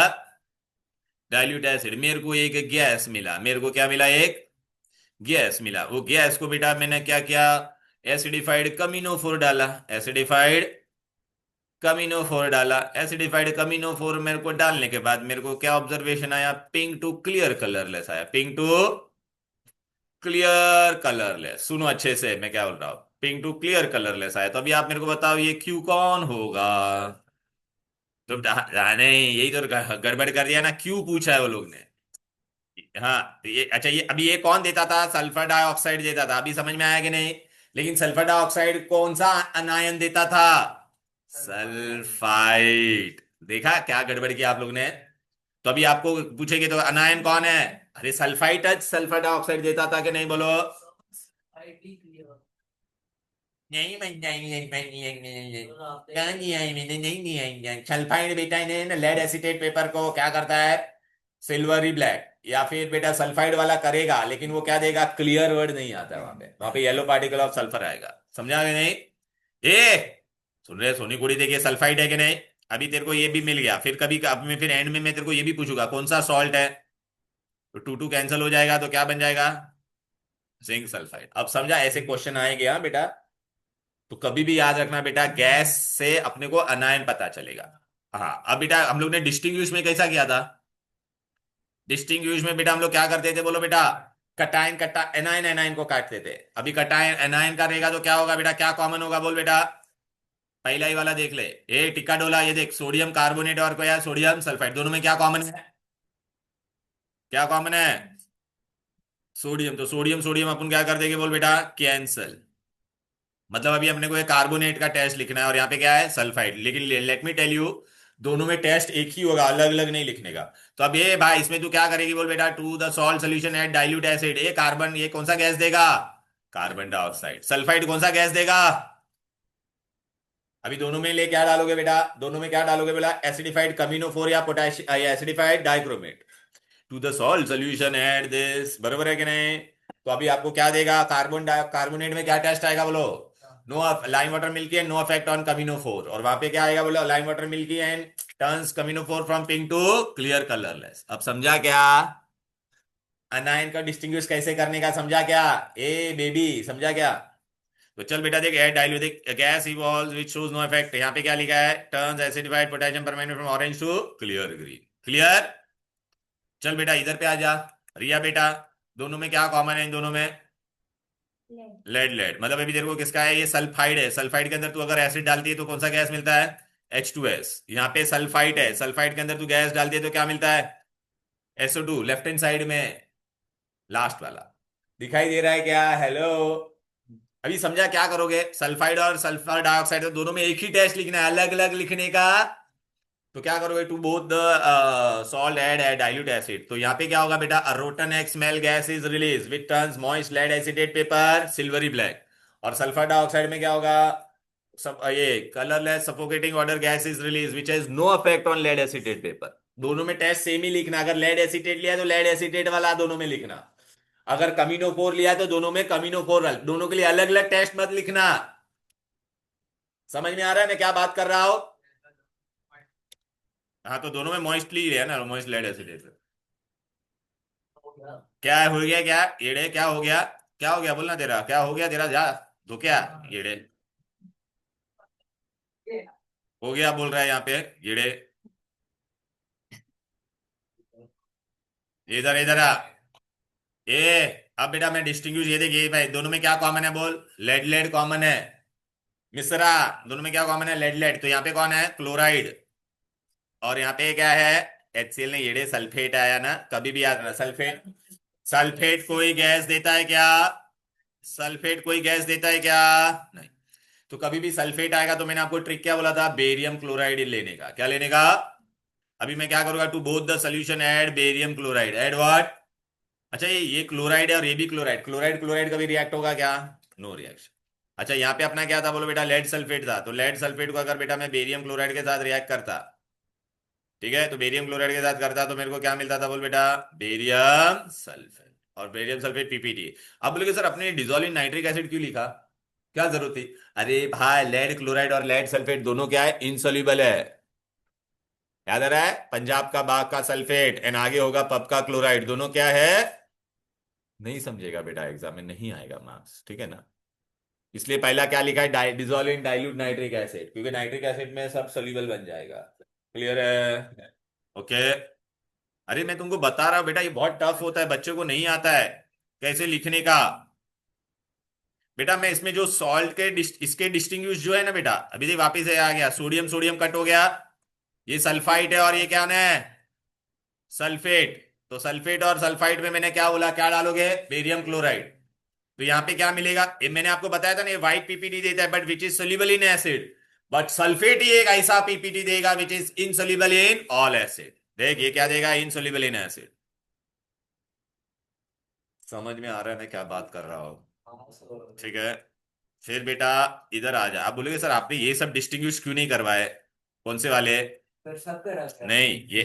डाइल्यूट एसिड। मेरे को एक गैस मिला, मेरे को क्या मिला, एक गैस मिला। वो गैस को बेटा मैंने क्या किया, एसिडिफाइड कमिनोफोर डाला, एसिडिफाइड कमिनोफोर डाला, एसिडिफाइड कमिनोफोर मेरे को डालने के बाद मेरे को क्या ऑब्जर्वेशन आया, पिंक टू क्लियर कलरलेस आया, पिंक टू क्लियर कलरलेस। सुनो अच्छे से मैं क्या बोल रहा हूं, पिंक टू क्लियर कलरलेस आया। तो अभी आप मेरे को बताओ ये क्यू कौन होगा। तो नहीं, यही तो गड़बड़ कर दिया ना, क्यू पूछा है वो लोग ने। हाँ तो ये अच्छा, ये अभी ये कौन देता था, सल्फर डाइऑक्साइड देता था, अभी समझ में आया कि नहीं? लेकिन सल्फर डाइऑक्साइड कौन सा अनायन देता था, सल्फाइड। देखा क्या गड़बड़ किया आप लोग ने। तो अभी आपको पूछेंगे तो अनायन कौन है, अरे सल्फाइड टच सल्फर डाइऑक्साइड देता था कि नहीं, बोलो। नहीं सल्फाइड बेटा इन्हें लेड एसीटेट पेपर को क्या करता है, सिल्वरी ब्लैक, या फिर बेटा सल्फाइड वाला करेगा, लेकिन वो क्या देगा, क्लियर वर्ड नहीं आता है वहां पे, वहां पे येलो पार्टिकल ऑफ सल्फर आएगा, समझा कि नहीं? ए सुन रहे, सोनी कुड़ी देखिए सल्फाइड है कि नहीं। अभी तेरे को ये भी मिल गया, फिर कभी अब मैं फिर एंड में मैं तेरे को ये भी पूछूंगा कौन सा सॉल्ट है, तो टू टू कैंसिल हो जाएगा तो क्या बन जाएगा, जिंक सल्फाइड। अब समझा, ऐसे क्वेश्चन आएंगे हाँ बेटा। तो कभी भी याद रखना बेटा, गैस से अपने को अनायन पता चलेगा। हाँ अब बेटा हम लोग ने डिस्टिंग्विश में कैसा किया था, डिस्टिंग्विश में बेटा हम लोग क्या करते थे बोलो बेटा, कटायन कटा एनायन एनायन को काटते थे। अभी कटायन एनायन का रहेगा तो क्या होगा बेटा, क्या कॉमन होगा बोल बेटा, पहला ही वाला देख ले, ए टिक्का डोला, ये देख सोडियम कार्बोनेट और क्या सोडियम सल्फाइड, दोनों में क्या कॉमन है, क्या कॉमन है, सोडियम। तो सोडियम सोडियम अपन क्या कर देंगे बोल बेटा, कैंसल। मतलब अभी अपने को एक कार्बोनेट का टेस्ट लिखना है और यहाँ पे क्या है सल्फाइड, लेकिन लेट मी टेल यू, दोनों में टेस्ट एक ही होगा, अलग अलग नहीं लिखने का। तो अब ये भाई इसमें तू क्या करेगी बोल बेटा, to the salt solution at dilute acid, ये कार्बन ये कौन सा गैस देगा, कार्बन डाइऑक्साइड। सल्फाइड कौन सा गैस देगा, अभी दोनों में ले क्या डालोगे बेटा, दोनों में क्या डालोगे बोला, एसिडिफाइड कमिनोफोर या पोटेशियम या acidified dichromate, to the salt solution at this, बराबर है कि नहीं। तो अभी आपको क्या देगा, कार्बोनेट में क्या टेस्ट आएगा बोलो, no lime water milky and no effect on कमिनोफोर, और वहां पे क्या आएगा बोलो, lime water milky and turns कमिनोफोर from pink to clear colourless. अब समझा क्या, अनायन का डिस्टिंग्विश कैसे करने का समझा क्या, ए बेबी समझा क्या। तो चल बेटा देख, एड डाइल्यूट देख, gas evolves which shows no effect, यहाँ पे क्या लिखा है, turns acidified potassium permanganate from orange to clear green, clear. चल बेटा इधर पे आ जा, रिया बेटा, दोनों में क्या कॉमन है, इन दोनों में लेड, लेड मतलब अभी तेरे को किसका है, ये सल्फाइड है, सल्फाइड के अंदर तू अगर एसिड डालती है तो कौन सा गैस मिलता है, H2S। यहाँ पे सल्फाइड है, सल्फाइड के अंदर तू गैस डालती है तो क्या मिलता है, SO2, लेफ्ट हैंड साइड में लास्ट वाला, दिखाई दे रहा है क्या, हेलो। अभी समझा क्या करोगे, सल्फाइड और सल्फर डाइऑक्साइड तो दोनों में एक ही टेस्ट लिखना है, अलग अलग लिखने का। तो क्या करोगे, to both the salt add dilute acid, तो यहाँ पे क्या होगा बेटा, rotten eggs smell gas is release which turns moist lead acetate paper silvery black. और सल्फर डाइऑक्साइड में क्या होगा, सब ये colourless suffocating order gas is release which has no effect on lead acetate paper. दोनों में टेस्ट सेम ही लिखना, अगर लेड एसिडेट लिया है तो लेड एसिडेट वाला दोनों में लिखना, अगर कमिनोफोर लिया है तो दोनों में कमिनोफोर, दोनों के लिए अलग अलग टेस्ट मत लिखना। समझ में आ रहा है मैं क्या बात कर रहा हूं, हाँ तो दोनों में मॉइस्टली है ना, मॉइस्ट लेड एसिडेट। क्या हो गया, क्या येड़े क्या हो गया, क्या हो गया बोलना तेरा, क्या हो गया तेरा, जा तो क्या येड़े हो गया बोल रहा है यहाँ पे येड़े, इधर इधर आ, ए अब बेटा मैं डिस्टिंग्विश, ये देखिए भाई दोनों में क्या कॉमन है बोल, लेड लेड कॉमन है, मिश्रा दोनों में क्या कॉमन है, लेड लेड, तो यहाँ पे कौन है क्लोराइड, और यहाँ पे क्या है HCl ने, येड़े सल्फेट आया ना, कभी भी याद रखना सल्फेट, सल्फेट कोई गैस देता है क्या, सल्फेट कोई गैस देता है क्या, नहीं। तो कभी भी सल्फेट आएगा तो मैंने आपको ट्रिक क्या बोला था, बेरियम क्लोराइड लेने का, क्या लेने का। अभी मैं क्या करूंगा, to both the solution add barium chloride, add what, अच्छा ये क्लोराइड है और ये भी क्लोराइड, क्लोराइड क्लोराइड कभी रिएक्ट होगा क्या, नो रिएक्शन। अच्छा यहाँ पे अपना क्या था बोलो बेटा, लेड सल्फेट था, तो लेड सल्फेट को अगर बेटा मैं बेरियम क्लोराइड के साथ रिएक्ट करता, ठीक है, तो बेरियम क्लोराइड के साथ करता तो मेरे को क्या मिलता था बोल बेटा, बेरियम सल्फेट, और बेरियम सल्फेट PPT। अब बोलोगे सर अपने डिजोल्व इन नाइट्रिक एसिड क्यों लिखा, क्या जरूरत थी, अरे भाई लेड क्लोराइड और लेड सल्फेट दोनों क्या है, इनसॉल्युबल है, याद आ रहा है, पंजाब का बाग का सल्फेट एंड आगे होगा पब का क्लोराइड, दोनों क्या है, नहीं समझेगा बेटा एग्जाम में नहीं आएगा मार्क्स, ठीक है ना। इसलिए पहला क्या लिखा है, dissolve in dilute nitric acid, क्योंकि नाइट्रिक एसिड में सब सोल्यूबल बन जाएगा, क्लियर है, ओके। अरे मैं तुमको बता रहा हूं बेटा, ये बहुत टफ होता है, बच्चों को नहीं आता है कैसे लिखने का। बेटा मैं इसमें जो सॉल्ट के इसके डिस्टिंग्विश जो है ना बेटा, अभी देख वापिस आ गया, सोडियम सोडियम कट हो गया, ये सल्फाइड है और ये क्या है, सल्फेट। तो सल्फेट और सल्फाइड में मैंने क्या बोला, क्या डालोगे, बेरियम क्लोराइड। तो यहाँ पे क्या मिलेगा, ये मैंने आपको बताया था ना, ये व्हाइट PPT देता है but which is soluble in acid, but sulphate ही एक ऐसा PPT देगा which is insoluble in all acid. देख ये क्या देगा, इनसोल्यूबल इन एसिड। समझ में आ रहा है मैं क्या बात कर रहा हूँ, ठीक है। फिर बेटा इधर आ जा, आप बोलोगे सर आपने ये सब डिस्टिंग्विश क्यों नहीं करवाए, कौन से वाले, नहीं ये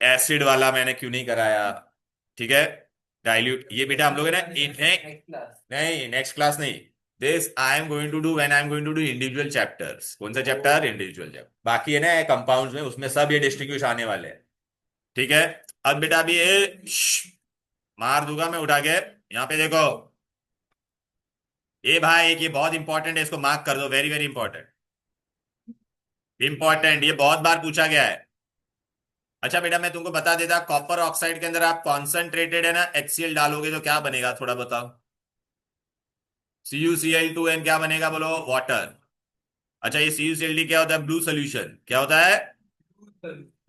एसिड वाला मैंने क्यों नहीं कराया, ठीक है। डाइल्यूट ये बेटा हम लोग है ना नहीं नेक्स्ट क्लास नहीं, this I am going to do when I am going to do individual chapters. कौन सा चैप्टर? Individual chapter. बाकी है ना कंपाउंड्स में, उसमें सब ये डिस्टिंग्विश आने वाले हैं। ठीक है। अब बेटा अभी ये मार दूंगा मैं उठा के। यहाँ पे देखो, ये भाई एक ये बहुत इंपॉर्टेंट है, इसको मार्क कर दो, वेरी वेरी इंपॉर्टेंट। इंपॉर्टेंट, ये बहुत बार पूछा गया है। अच्छा बेटा मैं तुमको बता देता, कॉपर ऑक्साइड के अंदर आप कॉन्सेंट्रेटेड है ना HCl डालोगे तो क्या बनेगा, थोड़ा बताओ। CuCl2n क्या बनेगा बोलो? वाटर। अच्छा ये CuCl क्या होता है? Blue solution. क्या होता है?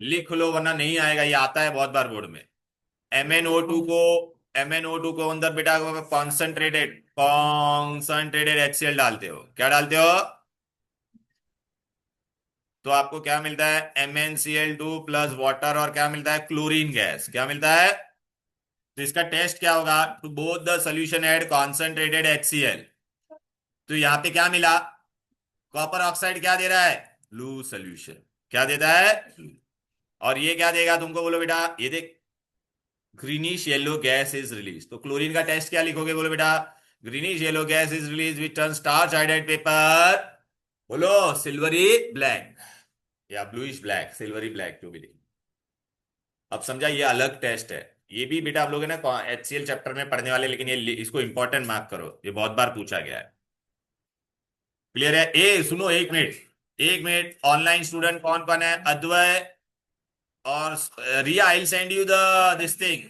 लिख लो वरना नहीं आएगा, ये आता है बहुत बार बोर्ड में। MnO2 को अंदर बेटा कॉन्सेंट्रेटेड कॉन्सेंट्रेटेड HCl डालते हो, क्या डालते हो? तो आपको क्या मिलता है? MnCl2 प्लस वाटर, और क्या मिलता है? Chlorine gas. क्या मिलता है? तो इसका टेस्ट क्या होगा? To both the solution add concentrated HCl। तो यहाँ पे क्या मिला? कॉपर ऑक्साइड क्या दे रहा है? Blue solution. क्या देता है? Blue। और ये क्या देगा तुमको बोलो बेटा? ये देख, greenish yellow gas is release. तो क्लोरीन का टेस्ट क्या लिखोगे बोलो बेटा? Greenish yellow gas is release which turn starch hydride paper, बोलो, सिल्वरी ब्लैक या ब्लूइश ब्लैक, सिल्वरी ब्लैक जो भी लिखे। अब समझा, ये अलग टेस्ट है। ये भी बेटा आप लोग है ना HCl चैप्टर में पढ़ने वाले, लेकिन ये इसको इंपॉर्टेंट मार्क करो, ये बहुत बार पूछा गया है। क्लियर है? ए सुनो, एक मिनट, एक मिनट। ऑनलाइन स्टूडेंट कौन कौन है? अद्वय और Riya, I will send you the this thing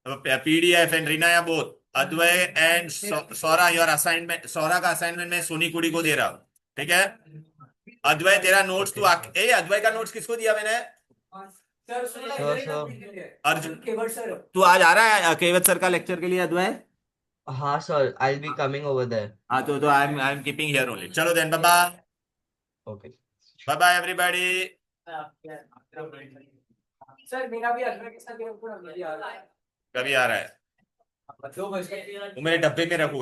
PDF and Reena या both. Advay and Saura, your assignment, Saura का असाइनमेंट मैं सोनी कुड़ी को दे रहा हूँ। ठीक है। अद्वय तेरा नोट्स तू अद्वय का नोट्स किसको दिया मैंने? अर्जुन। केवट सर। तू आज आ रहा है केवट सर का लेक्चर के लिए अद्वय? हाँ sir, I'll be coming over there. हाँ तो I am keeping here only. चलो then, bye bye. Okay. Bye bye everybody. Sir मेरा भी अगले के साथ कभी आ रहा है? 2 बजे वो मेरे डब्बे में रखूंगा।